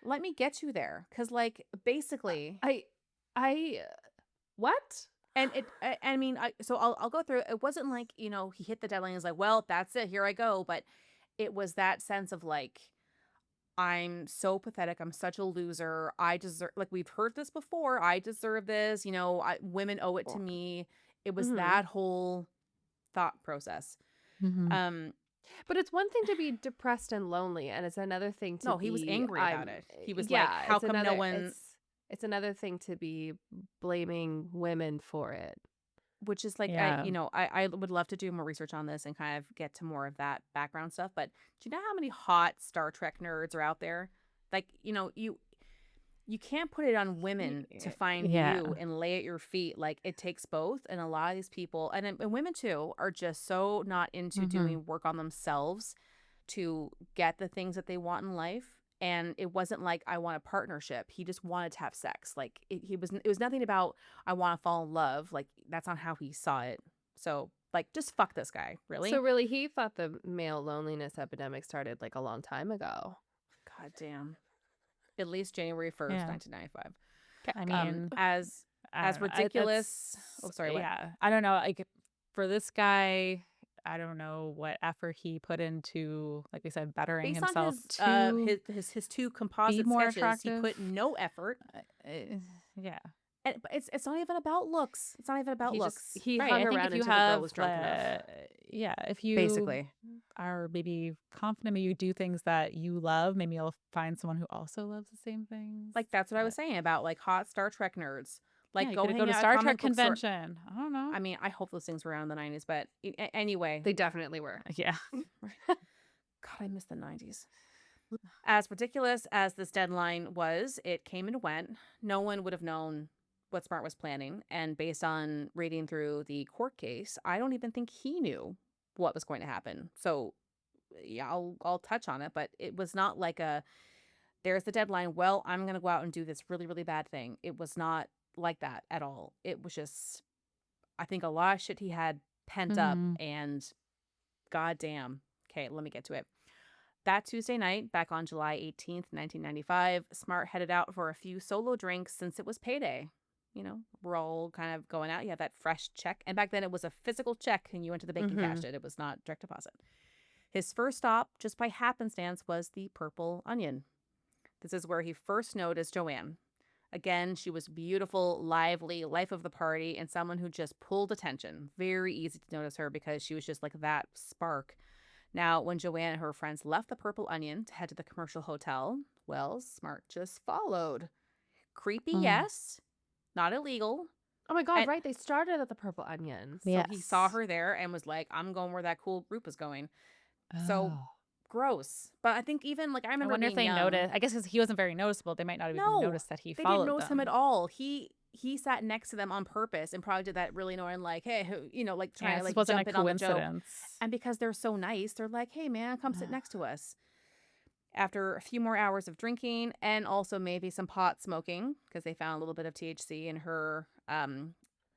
A: let me get you there, because like basically,
B: I what?
A: and I mean, so I'll go through. It wasn't like he hit the deadline and was like, well, that's it, here I go. But it was that sense of like, I'm so pathetic. I'm such a loser. I deserve, like, we've heard this before. I deserve this. Women owe it to me. It was
B: Mm-hmm.
A: that whole thought process.
C: Mhm.
B: But it's one thing to be depressed and lonely, and it's another thing to
A: No, he was
B: be
A: angry about it. He was like,
B: yeah,
A: how come no one,
B: it's another thing to be blaming women for it.
A: which is like,
C: Yeah.
A: I would love to do more research on this and kind of get to more of that background stuff. But do you know how many hot Star Trek nerds are out there? Like, you can't put it on women to find
C: Yeah.
A: you and lay at your feet. Like, it takes both. And a lot of these people, and women too, are just so not into
C: Mhm.
A: doing work on themselves to get the things that they want in life. And it wasn't like, I want a partnership. He just wanted to have sex. Like, it was nothing about, I want to fall in love. Like, that's not how he saw it. So, like, just fuck this guy. Really?
B: So really, he thought the male loneliness epidemic started like a long time ago.
A: God damn. At least January 1st,
C: Yeah.
A: 1995.
C: I mean,
A: As
C: I don't know.
A: ridiculous. Oh, sorry. What?
C: Yeah. I don't know. Like for this guy, I don't know what effort he put into, like we said, bettering
A: Based on
C: himself
A: his
C: to
A: his two composite
C: more
A: sketches,
C: attractive.
A: he put no effort.
C: Yeah.
A: But it's not even about looks. It's not even about looks.
B: He
C: Right.
B: hung
C: I think
B: around
C: if you
B: until the girl
C: have,
B: was drunk enough.
C: yeah, if you
A: Basically.
C: are maybe confident, maybe you do things that you love, maybe you'll find someone who also loves the same things.
A: Like, that's what I was saying about like hot Star Trek nerds. Like,
C: Yeah, you
A: go
C: could
A: hang
C: go to
A: out at
C: Star
A: comic
C: Trek
A: book store.
C: convention. I don't know.
A: I mean, I hope those things were around in the 90s, but anyway.
B: They definitely were.
C: Yeah.
A: God, I miss the 90s. As ridiculous as this deadline was, it came and went. No one would have known what Smart was planning. And based on reading through the court case, I don't even think he knew what was going to happen. So, yeah, I'll touch on it, but it was not like there's the deadline. Well, I'm going to go out and do this really, really bad thing. It was not like that at all. It was just, I think, a lot of shit he had pent up,
C: Mhm.
A: and goddamn. Okay, let me get to it. That Tuesday night, back on July 18th, 1995, Smart headed out for a few solo drinks since it was payday. We're all kind of going out. You have that fresh check. And back then it was a physical check and you went to the bank and cashed it. It was not direct deposit. His first stop, just by happenstance, was the Purple Onion. This is where he first noticed Joanne. Again, she was beautiful, lively, life of the party, and someone who just pulled attention. Very easy to notice her because she was just like that spark. Now, when Joanne and her friends left the Purple Onion to head to the commercial hotel, well, Smart just followed. Creepy, yes. Not illegal.
B: Oh my God,
A: And-
B: right. They started at the Purple Onion.
A: So he saw her there and was like, I'm going where that cool group is going. So gross. But I think even like I
C: I
A: remember
C: wonder if
A: being
C: they
A: young.
C: noticed. I guess because he wasn't very noticeable, they might not have even
A: No,
C: noticed that he
A: They
C: followed
A: didn't notice him
C: them.
A: at all. He sat next to them on purpose and probably did that really annoying, like, hey, like trying
C: Yeah,
A: to
C: this
A: like
C: wasn't
A: jump
C: a
A: in on the joke.
C: coincidence.
A: And because they're so nice, they're like, hey man, come sit next to us. After a few more hours of drinking and also maybe some pot smoking, because they found a little bit of THC in her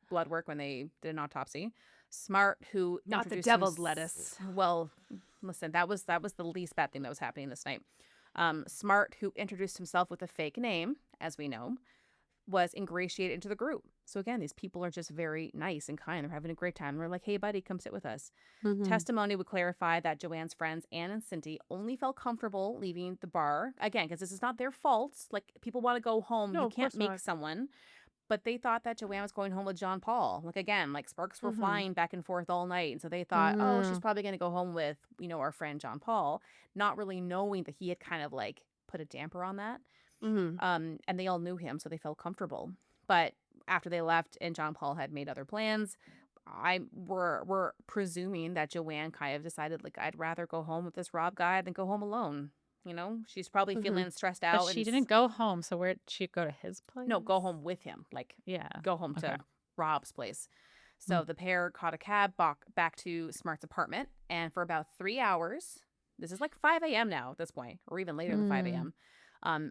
A: blood work when they did an autopsy. Smart, who
B: Not the
A: introduced
B: devil's lettuce.
A: Well, listen, that was the least bad thing that was happening this night. Smart, who introduced himself with a fake name, as we know, was ingratiated into the group. So again, these people are just very nice and kind. They're having a great time. They're like, hey, buddy, come sit with us.
B: Mm-hmm.
A: Testimony would clarify that Joanne's friends, Anne and Cindy, only felt comfortable leaving the bar. Again, because this is not their fault. Like, people want to go home.
B: No,
A: You
B: of
A: can't
B: course
A: make
B: not.
A: someone. But they thought that Joanne was going home with John Paul. Like, again, like sparks were
B: Mm-hmm.
A: flying back and forth all night. And so they thought, oh, she's
B: Mm-hmm.
A: probably going to go home with, our friend John Paul, not really knowing that he had kind of like put a damper on that.
B: Mm-hmm.
A: And they all knew him, so they felt comfortable. But after they left and John Paul had made other plans, we're presuming that Joanne kind of decided, like, I'd rather go home with this Rob guy than go home alone. She's probably
B: Mm-hmm.
A: feeling stressed
C: But
A: out.
C: she didn't go home. So where'd she go, to his place?
A: No, go home with him. Like,
C: Yeah.
A: go home
C: Okay.
A: to Rob's place. So the pair caught a cab back to Smart's apartment. And for about 3 hours, this is like 5 a.m. now at this point, or even later than 5 a.m.,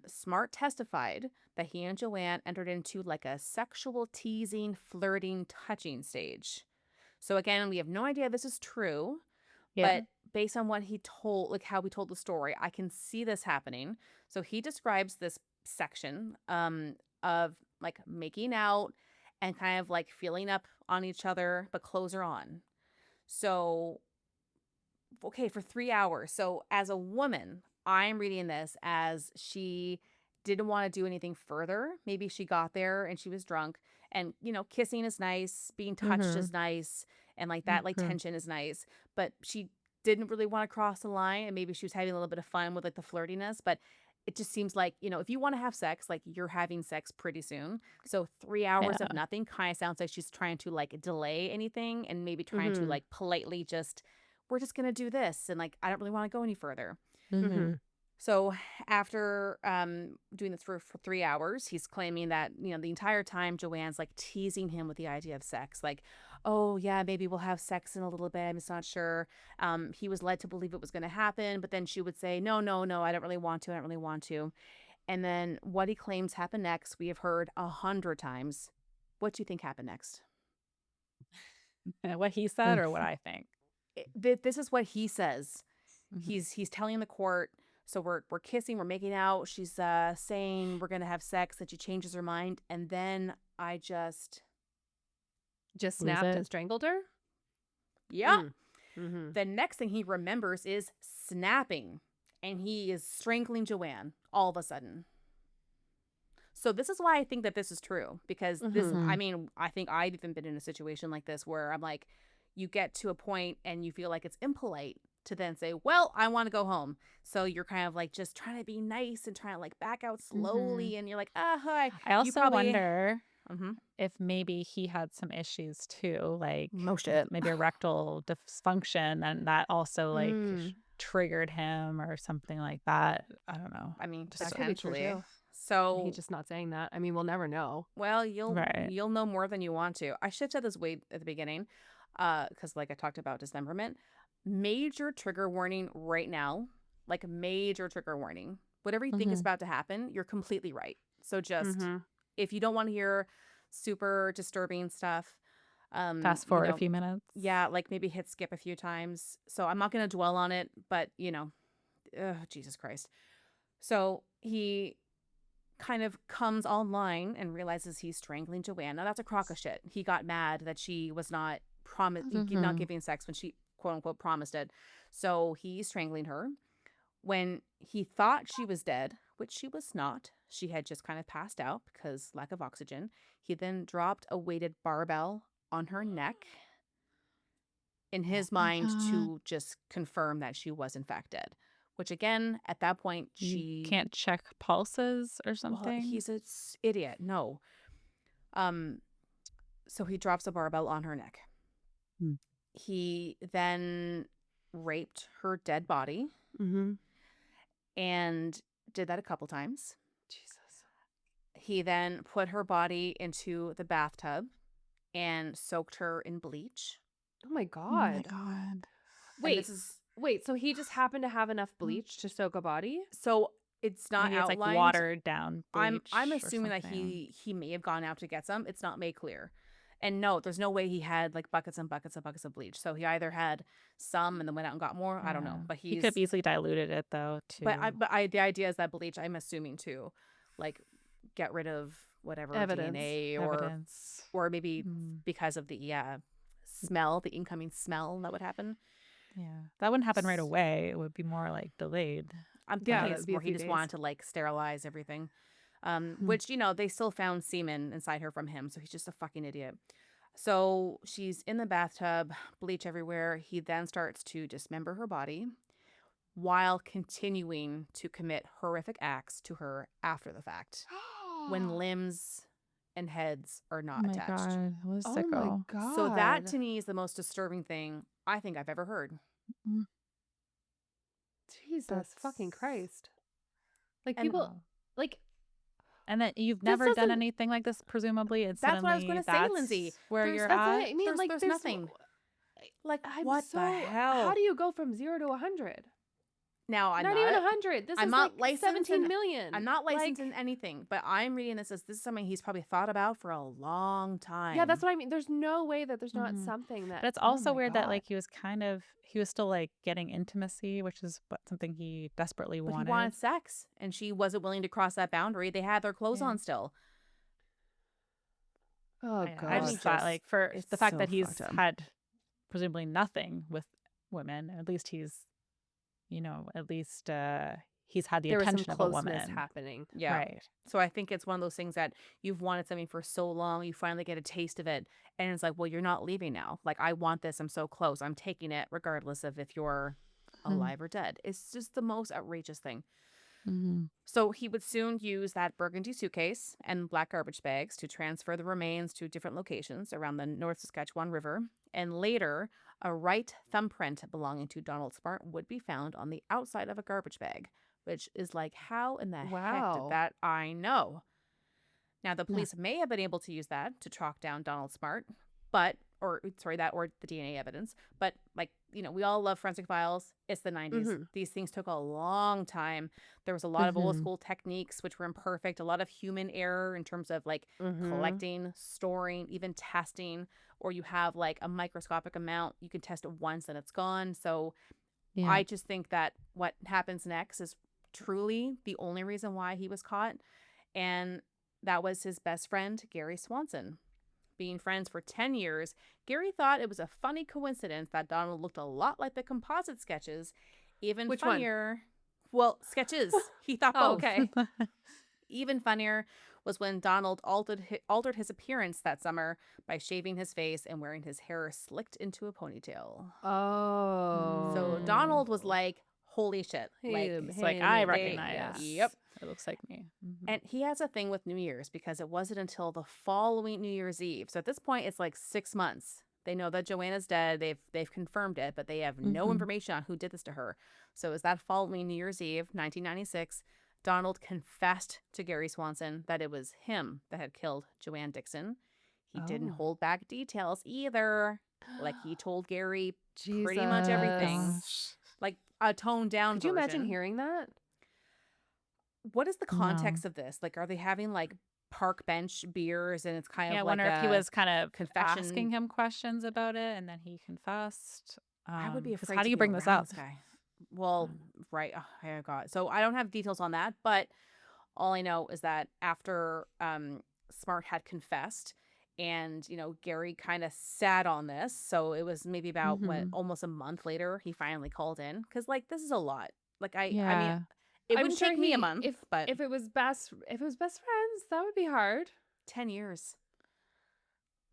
A: Smart testified that he and Joanne entered into like a sexual teasing, flirting, touching stage. So again, we have no idea if this is true,
C: Yeah.
A: but based on what he told, like how we told the story, I can see this happening. So he describes this section of like making out and kind of like feeling up on each other, but clothes are on. So, okay, for 3 hours. So as a woman, I'm reading this as she didn't want to do anything further. Maybe she got there and she was drunk, and kissing is nice, being touched
B: Mm-hmm.
A: is nice, and like that, like
B: Mm-hmm.
A: tension is nice, but she didn't really want to cross the line, and maybe she was having a little bit of fun with like the flirtiness, but it just seems like, if you want to have sex, like, you're having sex pretty soon. So 3 hours
C: Yeah.
A: of nothing kind of sounds like she's trying to like delay anything, and maybe trying to
B: Mm-hmm.
A: like politely just, we're just going to do this. And like, I don't really want to go any further.
B: Mm-hmm.
A: So after doing this for 3 hours, he's claiming that, the entire time Joanne's like teasing him with the idea of sex. Like, oh, yeah, maybe we'll have sex in a little bit. I'm just not sure. He was led to believe it was going to happen. But then she would say, no, no, no, I don't really want to. I don't really want to. And then what he claims happened next, we have heard 100 times. What do you think happened next?
C: What he said or what I think?
A: This is what he says.
C: Mhm.
A: He's telling the court, so we're kissing, we're making out. She's saying we're gonna have sex, and she changes her mind, and then I just
B: Just
C: Lose
B: snapped
C: it.
B: and strangled her.
A: yeah.
B: Mm-hmm.
A: The next thing he remembers is snapping, and he is strangling Joanne all of a sudden. So this is why I think that this is true, because this,
B: Mhm.
A: I mean, I think I've even been in a situation like this where I'm like, you get to a point and you feel like it's impolite to then say, well, I want to go home. So you're kind of like just trying to be nice and trying to like back out slowly. And you're like, hi.
C: I also
A: probably-
C: wonder
A: Mm-hmm.
C: if maybe he had some issues too, like
A: No shit.
C: maybe erectile dysfunction, and that also like
B: Mm.
C: triggered him or something like that. I don't know.
A: I mean,
B: That could be true,
A: potentially.
B: too.
A: So
B: He's just not saying that. I mean, we'll never know.
A: well, you'll
C: Right.
A: know more than you want to. I should have said this way at the beginning, because like I talked about dismemberment. Major trigger warning right now, like major trigger warning. Whatever you think is
C: Mhm.
A: about to happen, you're completely right. So just
B: Mhm.
A: if you don't want to hear super disturbing stuff,
C: Fast forward a few minutes.
A: yeah, like maybe hit skip a few times. So I'm not going to dwell on it, but Jesus Christ. So he kind of comes online and realizes he's strangling Joanne. Now that's a crock of shit. He got mad that she was not not
C: Mhm.
A: giving sex when she quote unquote promised it. So he's strangling her. When he thought she was dead, which she was not, she had just kind of passed out because lack of oxygen. He then dropped a weighted barbell on her neck in his
C: my
A: mind
C: God.
A: to just confirm that she was in fact dead. Which again, at that point,
C: You
A: she
C: can't check pulses or
A: well,
C: something.
A: he's an idiot. No. So he drops a barbell on her neck.
C: Hmm.
A: He then raped her dead body
B: Mhm.
A: and did that a couple times.
B: Jesus.
A: He then put her body into the bathtub and soaked her in bleach.
B: Oh my
C: Oh my
B: God.
C: God.
A: And
B: Wait.
A: this is
B: Wait. So he just happened to have enough bleach to soak a body?
A: so it's not
C: Maybe it's like
A: outlined.
C: watered down bleach.
A: I'm
C: or
A: assuming that
C: something.
A: he may have gone out to get some. It's not made clear. And no, there's no way he had like buckets and buckets and buckets of bleach. So he either had some and then went out and got more. I don't know.
C: Yeah.
A: But
C: he could have easily diluted it though too.
A: the idea is that bleach, I'm assuming too, like get rid of whatever
B: Evidence.
A: DNA
C: Evidence.
A: or maybe
C: Mm.
A: because of the smell, the incoming smell that would happen.
C: Yeah. That wouldn't happen right away. It would be more like delayed.
A: I'm
B: Yeah,
A: thinking
B: that'd
A: it's
B: be a
A: more he
B: few
A: just
B: days.
A: wanted to like sterilize everything.
C: Hmm.
A: Which, they still found semen inside her from him, so he's just a fucking idiot. So she's in the bathtub, bleach everywhere. He then starts to dismember her body while continuing to commit horrific acts to her after the fact when limbs and heads are
C: Oh
A: not
C: my
A: attached.
C: God. What a
B: Oh my
C: sicko.
B: God.
A: So that to me is the most disturbing thing I think I've ever heard.
C: Mm.
B: Jesus fucking
C: That's-
B: Christ. Like
A: And-
B: people, like
C: And then you've
B: This
C: never done
B: doesn't-
C: anything like this, presumably. And
A: That's what I was
C: suddenly
A: gonna say, Lindsay.
C: that's where
A: There's-
C: you're
B: that's
C: at.
B: what I mean.
A: There's nothing. Like,
B: I'm
A: what
B: so,
A: the hell?
B: How do you go from 0 to 100?
A: Now,
B: Not even 100. This
A: I'm
B: is
A: not
B: like
A: licensed
B: 17
A: in-
B: million.
A: I'm not licensed
B: Like,
A: in anything, but I'm reading this as this is something he's probably thought about for a long time.
B: Yeah, that's what I mean. There's no way that there's not
C: Mhm.
B: something that.
C: But it's
B: oh
C: also
B: my
C: weird that
B: God.
C: like he was still like getting intimacy, which is something he desperately
A: But
C: wanted.
A: he wanted sex, and she wasn't willing to cross that boundary. They had their clothes
C: Yeah.
A: on still.
B: Oh
C: I
B: God.
C: just thought like for
A: it's
C: the fact
A: so
C: that he's
A: fucked up.
C: had presumably nothing with women, at least he's, at least he's had the
B: There was some
C: attention of a
B: closeness
C: woman.
B: happening.
A: Yeah.
C: Right.
A: So I think it's one of those things that you've wanted something for so long, you finally get a taste of it, and it's like, well, you're not leaving now. Like, I want this. I'm so close. I'm taking it, regardless of if you're alive or dead. It's just the most outrageous thing.
C: Mm-hmm.
A: So he would soon use that burgundy suitcase and black garbage bags to transfer the remains to different locations around the North Saskatchewan River. And later, a right thumbprint belonging to Donald Smart would be found on the outside of a garbage bag, which is like, how in the heck
B: Wow.
A: did that? I know. Now, the police may have been able to use that to track down Donald Smart, or the DNA evidence. But we all love forensic files. It's the 90s.
B: Mhm.
A: These things took a long time. There was a lot of old
C: Mhm.
A: school techniques, which were imperfect, a lot of human error in terms of like
B: Mhm.
A: collecting, storing, even testing, or you have like a microscopic amount. You can test it once and it's gone. So
C: Yeah.
A: I just think that what happens next is truly the only reason why he was caught. And that was his best friend, Gary Swanson. Being friends for 10 years, Gary thought it was a funny coincidence that Donald looked a lot like the composite sketches. Even
B: Which one?
A: funnier. Well, sketches. He thought
B: Oh,
A: both.
B: okay.
A: Even funnier was when Donald altered his appearance that summer by shaving his face and wearing his hair slicked into a ponytail.
B: Oh.
A: So Donald was like, holy shit.
C: It's like, I recognize.
B: Yeah.
A: Yep.
C: It looks like me. Mhm.
A: And he has a thing with New Year's because it wasn't until the following New Year's Eve. So at this point, it's like 6 months. They know that Joanna's dead. They've confirmed it, but they have no
C: Mhm.
A: information on who did this to her. So it was that following New Year's Eve, 1996, Donald confessed to Gary Swanson that it was him that had killed Joanne Dickson. He didn't
B: Oh.
A: hold back details either. Like he told Gary pretty much everything.
B: Jesus.
A: Like a toned down
B: Could you imagine
A: version.
B: hearing that?
A: What is the context of this? Like, are they having like park bench beers and it's kind
C: Yeah, I
A: of like
C: wonder if he was kind of
A: confession?
C: asking him questions about it and then he confessed.
A: I would be
C: 'cause
A: afraid.
C: How
A: to
C: do you
A: be
C: bring this
A: around
C: up?
A: This guy. Well, right. Oh my God. So I don't have details on that, but all I know is that after Smart had confessed, and Gary kind of sat on this, so it was maybe about almost a month later he finally called in because like this is a lot. Like I mean. It
B: I'm
A: wouldn't
B: sure
A: take me a month, but
B: if it was best friends, that would be hard.
A: 10 years.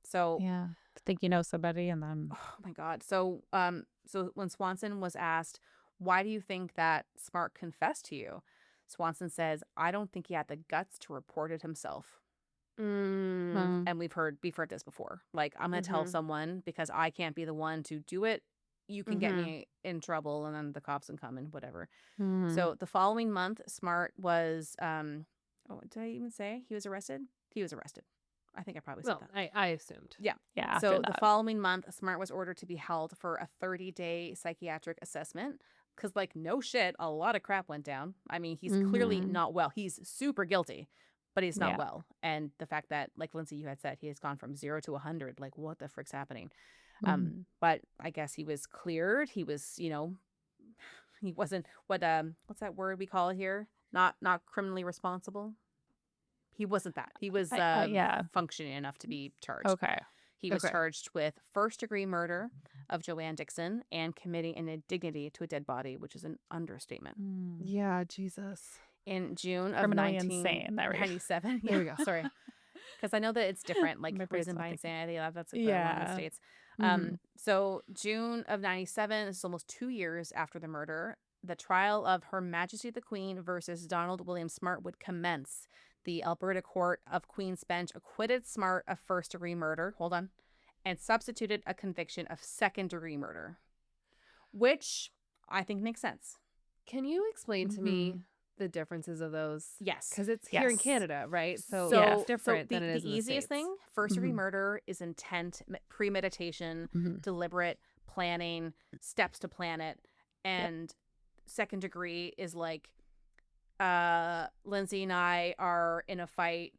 A: So,
C: Yeah. To think you know somebody and then
A: oh my God. So, so when Swanson was asked, why do you think that Smart confessed to you? Swanson says, I don't think he had the guts to report it himself. And we've heard this before. Like, I'm going to tell someone because I can't be the one to do it. You can get me in trouble and then the cops can come and whatever. So the following month, Smart was, did I even say he was arrested? He was arrested. I think I probably said that.
B: I assumed.
A: Yeah.
C: yeah.
A: So
C: After
A: the
C: that.
A: following month, Smart was ordered to be held for a 30-day psychiatric assessment because, like, no shit, a lot of crap went down. I mean, he's clearly not well. He's super guilty, but he's not
C: Yeah.
A: well. And the fact that, like Lindsay, you had said, he has gone from 0 to 100. Like, what the frick's happening? But I guess he was cleared. He was, he wasn't what's that word we call it here? Not criminally responsible. He wasn't that. He was
C: yeah.
A: functioning enough to be charged.
C: Okay.
A: He was
B: Okay.
A: charged with first-degree murder of Joanne Dickson and committing an indignity to a dead body, which is an understatement.
B: Yeah, Jesus.
A: In June of
C: Criminally insane. There we go.
A: 1997.
B: There we go.
A: Sorry. Because I know that it's different, like
C: My brain's
A: prison by
C: not
A: insanity. That's like the one in the
C: Yeah.
A: States.
C: Mhm.
A: So June of 97, this is almost 2 years after the murder. The trial of Her Majesty the Queen versus Donald William Smart would commence. The Alberta Court of Queen's Bench acquitted Smart of first-degree murder. Hold on. And substituted a conviction of second-degree murder, which I think makes sense.
B: Can you explain to me
C: Mhm.
B: the differences of those?
A: Yes.
B: Because it's here in
C: Yes.
B: Canada, right? So
A: So
B: it's different than it is
A: the
B: in the
A: easiest
B: States.
A: thing, first-degree
C: Mhm.
A: murder is intent, premeditation,
C: Mhm.
A: deliberate planning, steps to plan it, and second degree is like Lindsay and I are in a fight,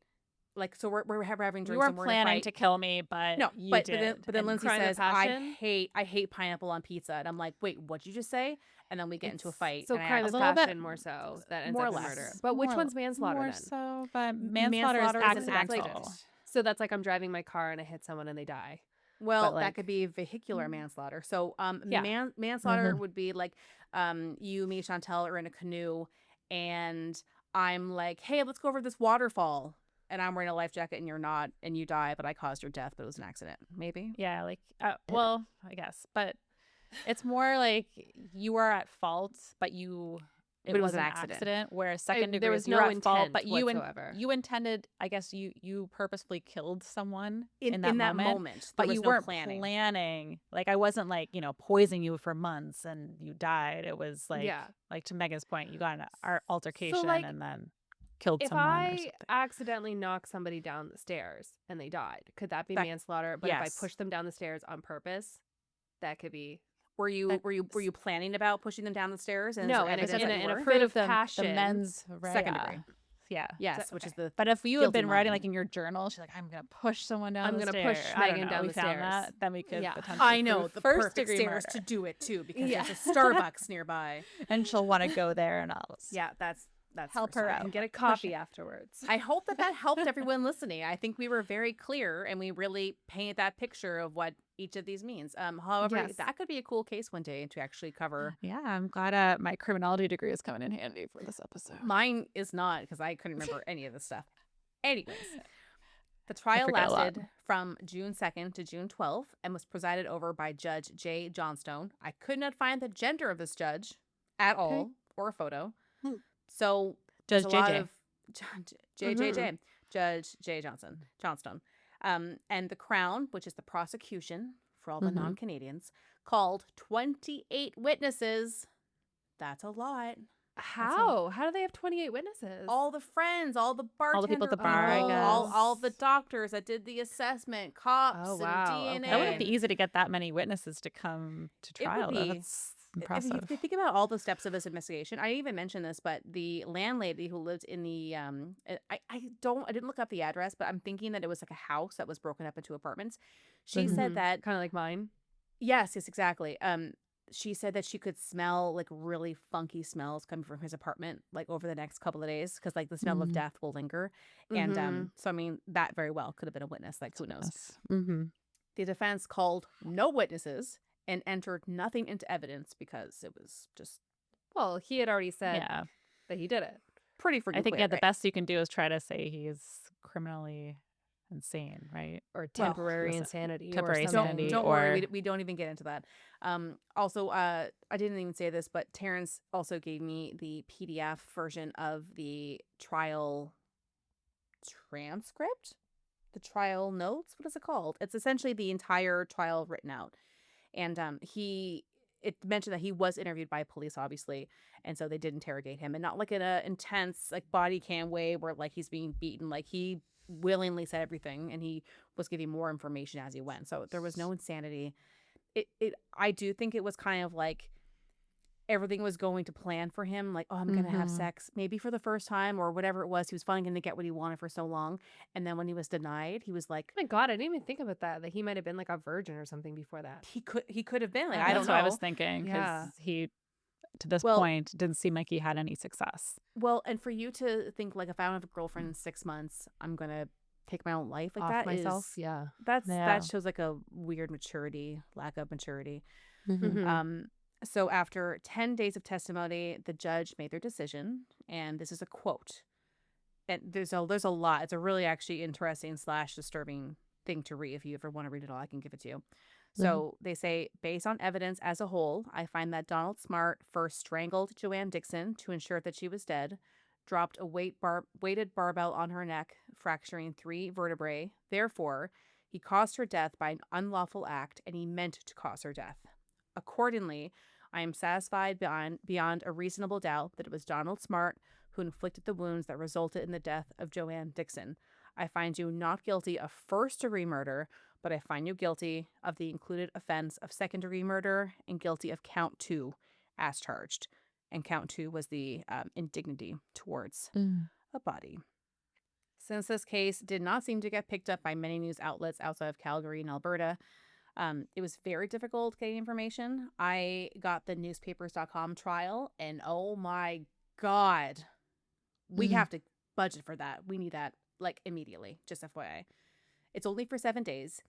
A: like, so we're having
C: You
A: drinks
C: were
A: and we're in a
C: planning
A: fight.
C: to kill me, but
A: No,
C: you
A: but
C: did.
A: then
C: And
A: Lindsay
B: crime of
A: says
B: passion?
A: I hate pineapple on pizza, and I'm like, wait, what'd you just say? And then we get into a fight.
B: So
A: and I
B: crime
A: ask-
B: of
C: A little bit-
B: passion more so that ends
A: more
B: up
A: or
B: in
A: less.
B: murder. But which
C: more-
B: one's manslaughter
C: more
B: then?
C: so, but manslaughter is
A: Manslaughter is an
C: accidental.
A: accident.
B: So that's like I'm driving my car and I hit someone and they die.
A: Well,
B: But,
A: that
B: like-
A: could be vehicular manslaughter. So,
C: Yeah.
A: manslaughter
C: Mhm.
A: would be like, you, me, Chantel are in a canoe, and I'm like, hey, let's go over this waterfall, and I'm wearing a life jacket, and you're not, and you die, but I caused your death, but it was an accident. Maybe.
C: Yeah, like, well, I guess, but it's more like you were at fault, but it was an accident. Whereas second degree,
B: there was
C: is you're
B: no
C: at fault,
B: intent
C: but
B: whatsoever.
C: you intended. I guess you purposefully killed someone
A: In
C: that
A: that
C: moment.
A: moment,
C: But
A: there was
C: you
A: no
C: weren't
A: planning.
C: planning. Like, I wasn't like, poisoning you for months and you died. It was like,
B: Yeah.
C: like to Megan's point, you got in an altercation
B: like,
C: and then killed
B: If
C: someone or
B: I
C: something.
B: accidentally knock somebody down the stairs and they died, could that be
A: That-
B: manslaughter? But if I
A: yes.
B: push them down the stairs on purpose, that could be
A: Were you planning about pushing them down the stairs? And
B: No,
A: is there
B: in a-
A: evidence
B: in
A: that
B: a-
A: you
B: in a
A: were?
B: fit
C: Fit
B: of
C: the
B: passion,
C: men's
A: second degree.
C: Yeah.
A: Yes,
B: So-
A: which is
B: okay.
A: the
C: But if you had
A: guilty
C: been writing
A: mind.
C: like in your journal, she's like, I'm gonna push someone down
B: I'm
C: the
B: gonna
C: stairs.
B: push
C: I don't
B: Megan
C: know,
B: down
C: we
B: the
C: found
B: stairs.
C: that, then we could
B: Yeah.
C: potentially
A: I know
C: prove
A: the
C: first
A: perfect
C: degree
A: stairs
C: murder.
A: to do it too, because
B: Yeah.
A: there's a Starbucks nearby.
C: And she'll want to go there and all.
A: Yeah, that's
C: Help her
A: first
C: out.
B: and get a
C: Push
B: coffee
C: it.
B: afterwards.
A: I hope that helped everyone listening. I think we were very clear and we really painted that picture of what each of these means. However,
B: Yes.
A: that could be a cool case one day to actually cover.
C: Yeah, I'm glad my criminology degree is coming in handy for this episode.
A: Mine is not, because I couldn't remember any of this stuff. Anyways, the trial
C: forget a lot.
A: lasted from June 2nd to June 12th and was presided over by Judge J. Johnstone. I could not find the gender of this judge at all or a photo.
C: Hmm.
A: So
C: Judge
A: there's a lot
C: JJ.
A: of Judge J. Johnstone. And the Crown, which is the prosecution for all the
C: Mhm.
A: non-Canadians, called 28 witnesses. That's a lot.
B: How? How do they have 28 witnesses?
A: All the friends, all the bartender
C: the people at the bar, I
A: people,
C: guess.
A: all the doctors that did the assessment, cops
B: Oh,
A: and
B: wow,
A: DNA.
B: okay.
C: That wouldn't be easy to get that many witnesses to come to
A: It would
C: trial. Though.
A: be.
C: That's
A: If
C: impressive.
A: you think about all the steps of this investigation, I even mentioned this, but the landlady who lived in the I didn't look up the address, but I'm thinking that it was like a house that was broken up into apartments. She said that
B: kind of like mine.
A: yes, exactly. She said that she could smell like really funky smells coming from his apartment like over the next couple of days because like the smell of
C: Mhm.
A: death will linger. And
B: Mhm.
A: so I mean that very well could have been a witness, like who knows.
C: Mm-hmm.
A: The defense called no witnesses and entered nothing into evidence because it was just
B: Well, he had already said
C: Yeah,
B: that he did it.
A: pretty freaking
C: I think
A: clear,
C: the
A: right?
C: best you can do is try to say he's criminally insane, right?
B: Or temporary
C: listen,
B: insanity.
C: temporary
B: or something.
C: insanity.
A: Don't worry,
C: or-
A: we don't even get into that. Also, I didn't even say this, but Terrence also gave me the PDF version of the trial transcript, the trial notes. What is it called? It's essentially the entire trial written out. And it mentioned that he was interviewed by police, obviously, and so they did interrogate him, and not like in a intense like body cam way where like he's being beaten. Like he willingly said everything, and he was giving more information as he went. So there was no insanity. I do think it was kind of like everything was going to plan for him. Like, oh, I'm gonna have
C: Mhm.
A: sex maybe for the first time or whatever it was. He was finally gonna get what he wanted for so long, and then when he was denied, he was like,
B: Oh my God, I didn't even think about that. That he might have been like a virgin or something before that.
A: he could have been like,
C: Yeah,
A: I don't
C: that's
A: know.
C: what I was thinking. 'Cause
B: Yeah.
C: he to this
A: Well,
C: point, didn't seem like he had any success.
A: well, and for you to think like, if I don't have a girlfriend in 6 months, I'm gonna take my own life. Like
B: Off
A: that
B: myself.
A: is
B: Yeah.
A: that
C: Yeah.
A: shows like a weird maturity, lack of maturity.
B: Mm-hmm.
A: Um, so after 10 days of testimony, the judge made their decision, and this is a quote. And there's a lot. It's a really actually interesting / disturbing thing to read. If you ever want to read it all, I can give it to you. So they say, based on evidence as a whole, I find that Donald Smart first strangled Joanne Dickson to ensure that she was dead, dropped a weighted barbell on her neck, fracturing 3 vertebrae. Therefore, he caused her death by an unlawful act, and he meant to cause her death. Accordingly, I am satisfied beyond a reasonable doubt that it was Donald Smart who inflicted the wounds that resulted in the death of Joanne Dickson. I find you not guilty of first-degree murder, but I find you guilty of the included offense of second-degree murder and guilty of count 2 as charged. And count 2 was the indignity towards a body. Since this case did not seem to get picked up by many news outlets outside of Calgary and Alberta, it was very difficult getting information. I got the newspapers.com trial, and oh my God, we have to budget for that. We need that like immediately, just FYI. It's only for 7 days.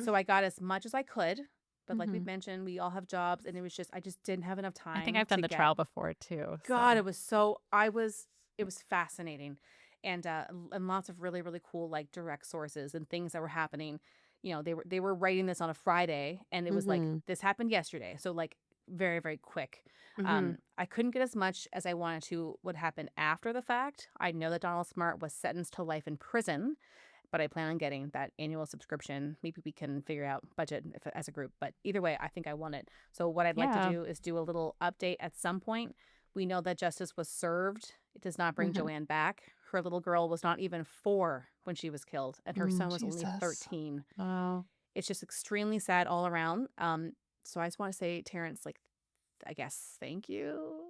A: So I got as much as I could. But like we've mentioned, we all have jobs, and I just didn't have enough time.
C: I think I've done the trial before too.
A: God, it was fascinating. And lots of really, really cool like direct sources and things that were happening. You know, they were writing this on a Friday, and it was like, this happened yesterday. So like very, very quick. I couldn't get as much as I wanted to what happened after the fact. I know that Donald Smart was sentenced to life in prison, but I plan on getting that annual subscription. Maybe we can figure out budget as a group. But either way, I think I want it. So what I'd like to do is do a little update at some point. We know that justice was served. It does not bring Joanne back. Her little girl was not even 4 when she was killed, and her son was only 13.
C: Wow.
A: It's just extremely sad all around. So I just want to say, Terrence, like, I guess thank you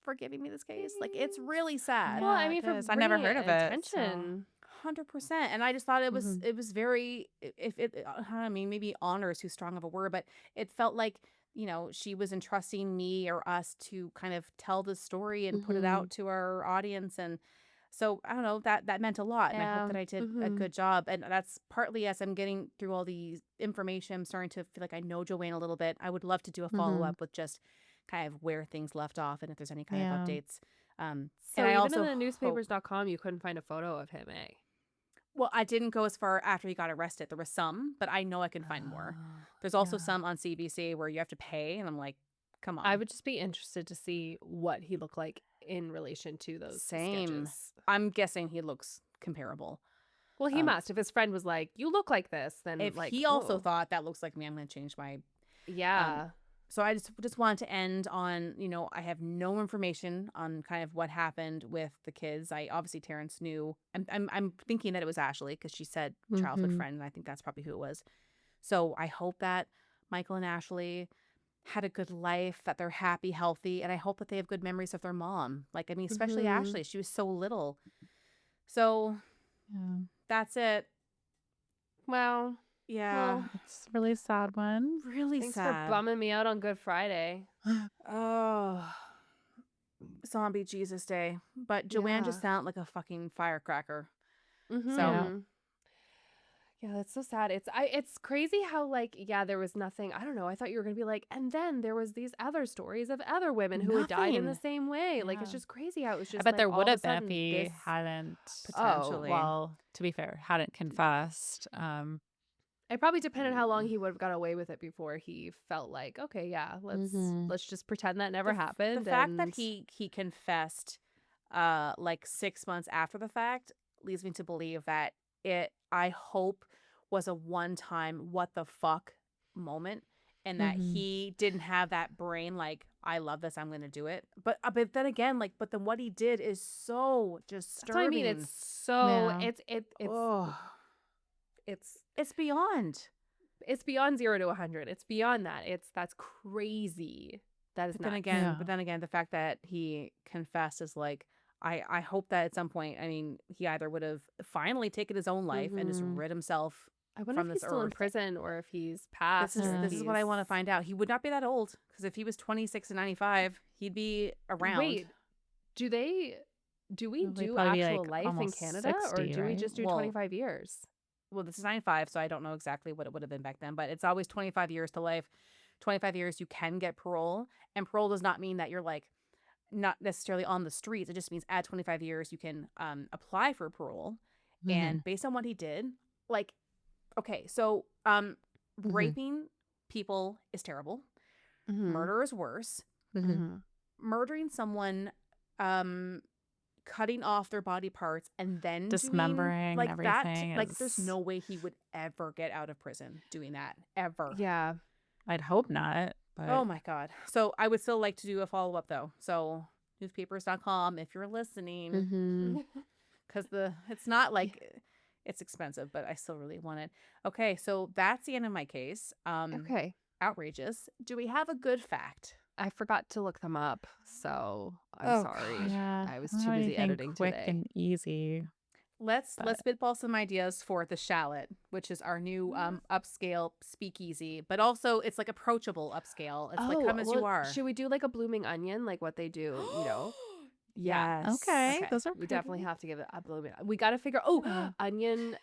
A: for giving me this case. Like, it's really sad.
B: Well, I mean,
C: it
B: for
C: is. I never
B: bringing
C: heard of it, so-
B: attention.
A: 100%. And I just thought it was very, if it, I mean, maybe honor is too strong of a word, but it felt like, you know, she was entrusting me or us to kind of tell the story and put it out to our audience. And so I don't know, that meant a lot. And I hope that I did a good job. And that's partly as I'm getting through all the information, I'm starting to feel like I know Joanne a little bit. I would love to do a follow-up with just kind of where things left off and if there's any kind of updates.
B: So
A: and
B: even
A: I also
B: in the newspapers.com, you couldn't find a photo of him, eh?
A: Well, I didn't go as far after he got arrested. There was some, but I know I can find more. There's also some on CBC where you have to pay, and I'm like, come on.
B: I would just be interested to see what he looked like in relation to those sketches.
A: I'm guessing he looks comparable.
B: Well, he must. If his friend was like, "You look like this," then
A: if
B: like
A: he also thought that looks like me, I'm going to change my.
B: Yeah.
A: So I just wanted to end on, you know, I have no information on kind of what happened with the kids. I obviously Terrence knew. I'm thinking that it was Ashley because she said childhood friend, and I think that's probably who it was. So I hope that Michael and Ashley had a good life, that they're happy, healthy, and I hope that they have good memories of their mom. Like, I mean, especially Ashley, she was so little. So that's it.
B: Well,
A: yeah,
C: it's a really sad one.
A: really
B: thanks
A: sad.
B: for bumming me out on Good Friday.
A: Oh, zombie Jesus Day. But Joanne just sounded like a fucking firecracker. So
B: yeah, that's so sad. It's crazy how like there was nothing. I don't know. I thought you were gonna be like, and then there was these other stories of other women who had died in the same way. Like it's just crazy how it was just.
C: I bet
B: like,
C: there
B: all
C: would
B: of a
C: have been if
B: sudden
C: he
B: this-
C: hadn't.
A: Potentially.
C: Well, to be fair, hadn't confessed.
B: It probably depended how long he would have got away with it before he felt like, okay, yeah, let's just pretend that never happened.
A: The fact that he confessed like 6 months after the fact leads me to believe that it, I hope, was a one-time what the fuck moment, and that he didn't have that brain like, I love this, I'm gonna do it. But then again, like, but then what he did is so disturbing.
B: That's what I mean. It's so
A: it's beyond.
B: It's beyond 0 to 100. It's beyond that. That's crazy. That is
A: But then again, the fact that he confessed is like, I hope that at some point, I mean, he either would have finally taken his own life and just rid himself.
B: I wonder
A: from
B: if he's
A: this
B: still in
A: earth.
B: prison or if he's passed.
A: This is what I want to find out. He would not be that old, because if he was 26 and 95, He'd be around.
B: Wait, do we
C: Well, they'd
B: do
C: probably be,
B: actual
C: like,
B: life in
C: almost
B: Canada, or
C: 60,
B: do we
C: right?
B: just do
A: Well,
B: 25 years?
A: well, this is 95, so I don't know exactly what it would have been back then, but it's always 25 years to life. 25 years you can get parole, and parole does not mean that you're like not necessarily on the streets. It just means at 25 years you can apply for parole. And based on what he did, like, okay, so raping people is terrible. Murder is worse. Murdering someone, cutting off their body parts and then
C: Dismembering
A: doing, like, that,
C: everything
A: like, there's
C: is-
A: no way he would ever get out of prison doing that, ever.
B: Yeah.
C: I'd hope not. But
A: Oh my God. So I would still like to do a follow-up though. So newspapers.com if you're listening, because it's not like it's expensive, but I still really want it. Okay, so that's the end of my case.
B: Okay.
A: Outrageous. Do we have a good fact?
B: I forgot to look them up, so I'm sorry.
C: yeah,
B: I was
C: I don't
B: too
C: have
B: busy
C: anything
B: editing
C: quick
B: today.
C: and easy.
A: Let's spitball some ideas for the shallot, which is our new upscale speakeasy, but also it's like approachable upscale. It's like come as you are.
B: Should we do like a blooming onion, like what they do? Yeah.
A: Yes.
C: Okay, those are
B: We definitely have to give it a blooming. We got to figure. Onion,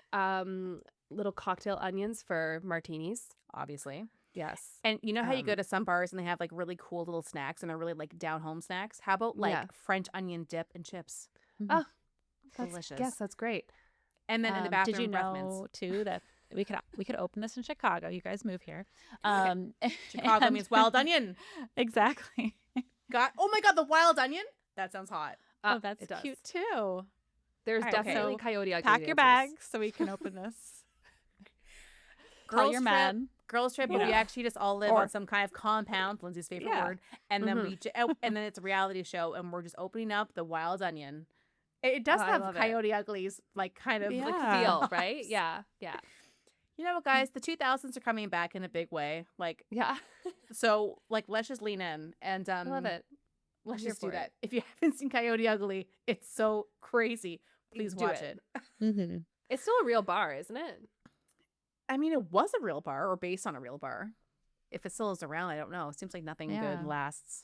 B: little cocktail onions for martinis.
A: Obviously.
B: Yes.
A: And you know how you go to some bars and they have like really cool little snacks and they're really like down home snacks? How about like
B: Yeah.
A: French onion dip and chips?
B: Oh,
A: Delicious.
B: Yes, that's great.
A: And then in the bathroom,
C: did you
A: breath mints.
C: know too that we could open this in Chicago? You guys move here.
A: Chicago
C: and-
A: means wild onion.
C: Exactly.
A: Oh my God, the wild onion? That sounds hot.
C: Oh, that's
B: it does.
C: cute too.
B: There's
C: All right,
B: definitely
C: so
B: coyote ugly
C: Pack your
B: dancers.
C: bags so we can open this. Call your man.
A: Girls trip,
C: You
A: but we
C: know.
A: actually just all live
C: Or-
A: on some kind of compound, Lindsay's favorite
C: Yeah.
A: word, and then and then it's a reality show, and we're just opening up the wild onion. It does
B: Oh, I
A: have
B: love it.
A: Coyote Ugly's like kind of like
C: Yeah.
B: Feel, right? Yeah. Yeah.
A: You know what, guys? The 2000s are coming back in a big way. Like,
B: Yeah.
A: so like let's just lean in and
B: I love it.
A: Let's
B: I'm here
A: just do
B: for
A: that.
B: it.
A: If you haven't seen Coyote Ugly, it's so crazy. Please
B: Do
A: watch
B: it.
A: it.
B: It's still a real bar, isn't it?
A: I mean, it was a real bar or based on a real bar. If it still is around, I don't know. It seems like nothing
C: Yeah.
A: good lasts.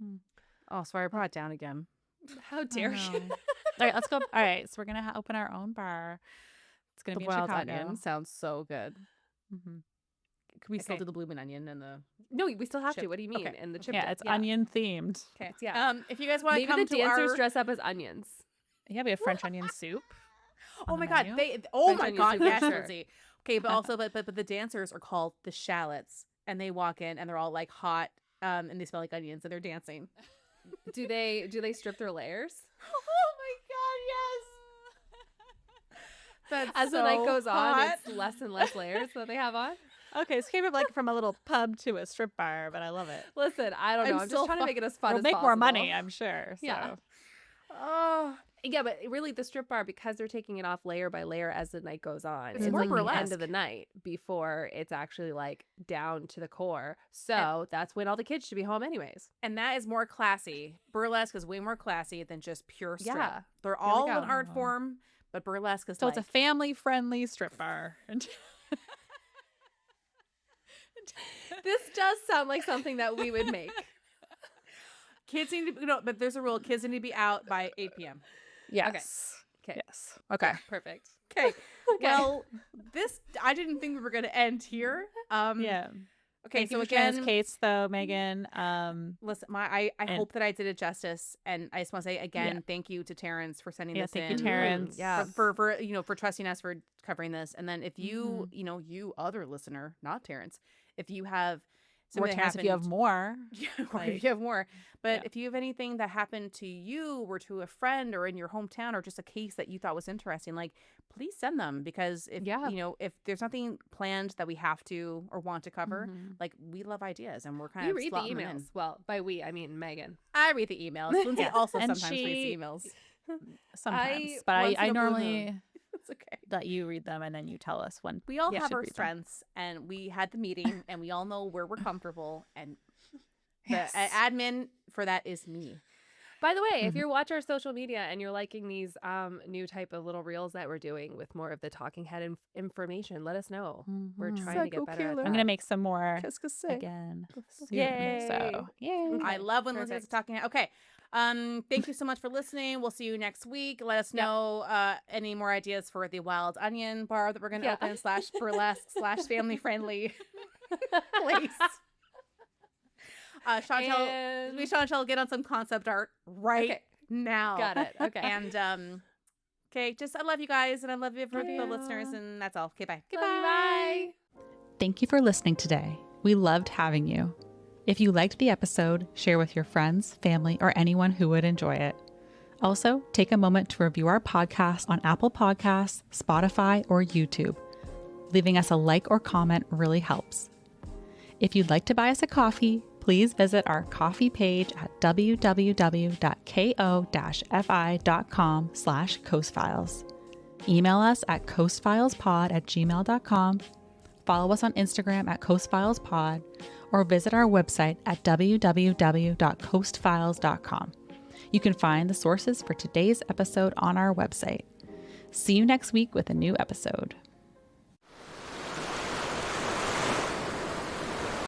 C: Hmm.
A: Oh, sorry, I brought it down again.
B: How dare you?
C: All right, let's go. All right, so we're gonna open our own bar. It's gonna
A: The
C: be in
A: wild
C: Chicago.
A: onion sounds so good.
C: Mhm.
A: Could we still
C: Okay.
A: do the blooming onion and the?
B: No, we still have
A: Chip.
B: to. What do you mean?
A: Okay.
B: And the chip.
C: Yeah,
B: dip.
C: it's onion themed.
A: Okay.
B: Yeah.
A: If you guys want to
B: Maybe
A: come
B: the
A: to
B: dancers
A: our...
B: dress up as onions.
C: Yeah, we have French onion soup.
A: Oh
C: on
A: my
C: the
A: God!
C: menu.
A: Oh
B: French
A: my
B: onion
A: God!
B: soup, for
A: Yes,
B: sure.
A: Lindsay. Okay, but also, but the dancers are called the shallots, and they walk in and they're all like hot, and they smell like onions, and they're dancing.
B: Do they strip their layers?
A: Oh my God! Yes. That's
B: As the night goes on,
A: hot.
B: it's less and less layers that they have on.
C: Okay, so came up like from a little pub to a strip bar, but I love it.
B: Listen, I don't know.
A: I'm
B: I'm
A: still
B: just trying to make it as fun
C: We'll
B: as
C: make
B: possible.
C: more money, I'm sure. So.
B: Yeah.
A: Oh,
B: Yeah, but really, the strip bar, because they're taking it off layer by layer as the night goes on,
A: It's
B: it's
A: more
B: like the end
A: burlesque.
B: of the night before it's actually like down to the core. So that's when all the kids should be home, anyways.
A: and that is more classy. Burlesque is way more classy than just pure strip.
B: Yeah.
A: They're
B: There we
A: all
B: go.
A: an art form, but burlesque is
C: So
A: like
C: it's a family-friendly strip bar.
B: This does sound like something that we would make.
A: kids need to but there's a rule: kids need to be out by 8 p.m.
C: Yes.
B: Okay.
C: Yes. Okay.
B: Perfect.
A: Okay. Well, I didn't think we were going to end here.
C: Yeah.
A: Okay.
C: Thank
A: So
C: you for sharing
A: again,
C: this case, though, Megan.
A: listen, I
C: and-
A: hope that I did it justice, and I just want to say again, thank you to Terrence for sending
C: Yeah,
A: this
C: thank
A: in.
C: you, Terrence.
B: Yeah.
A: For for trusting us for covering this, and then if you you other listener, not Terrence, if you have
C: More
A: something that
C: chance if you have
A: happened-
C: more.
A: or
C: like-
A: if you have more, but
C: Yeah.
A: if you have anything that happened to you or to a friend or in your hometown or just a case that you thought was interesting, like please send them, because if
B: Yeah.
A: if there's nothing planned that we have to or want to cover,
C: Mhm.
A: like we love ideas and we're kind
B: We
A: of
B: read the
A: slotting them in.
B: emails. Well, by we, I mean Megan.
A: I read the emails. Lindsay also
C: And
A: sometimes reads
C: she-
A: emails.
C: Sometimes. But
B: once in
C: I
B: a blue
C: normally
B: moon.
A: It's okay.
C: let you read them and then you tell us when
A: We all
C: Yeah,
A: have
C: should
A: our
C: read them.
A: strengths, and we had the meeting, and we all know where we're comfortable, and the
C: Yes.
A: admin for that is me.
B: By the way, if you watch our social media and you're liking these new type of little reels that we're doing with more of the talking head information, let us know. We're trying to get better at that.
C: I'm going to make some more
D: Qu'est-ce que c'est?
C: again soon.
B: Yay.
C: So, yay.
A: I love when Lindsay gets
B: Perfect.
A: talking. Okay. Thank you so much for listening. We'll see you next week. Let us know any more ideas for the wild onion bar that we're going to open / burlesque / family friendly place. Chantel, Chantel, get on some concept art right now.
B: Got it. Okay.
A: And okay, just I love you guys, and I love you for the listeners, and that's all. Okay, bye.
B: Goodbye. Bye.
C: Thank you for listening today. We loved having you. If you liked the episode, share with your friends, family, or anyone who would enjoy it. Also, take a moment to review our podcast on Apple Podcasts, Spotify, or YouTube. Leaving us a like or comment really helps. If you'd like to buy us a coffee, please visit our coffee page at www.ko-fi.com/coastfiles. Email us at coastfilespod@gmail.com. Follow us on Instagram at coastfilespod, or visit our website at www.coastfiles.com. You can find the sources for today's episode on our website. See you next week with a new episode.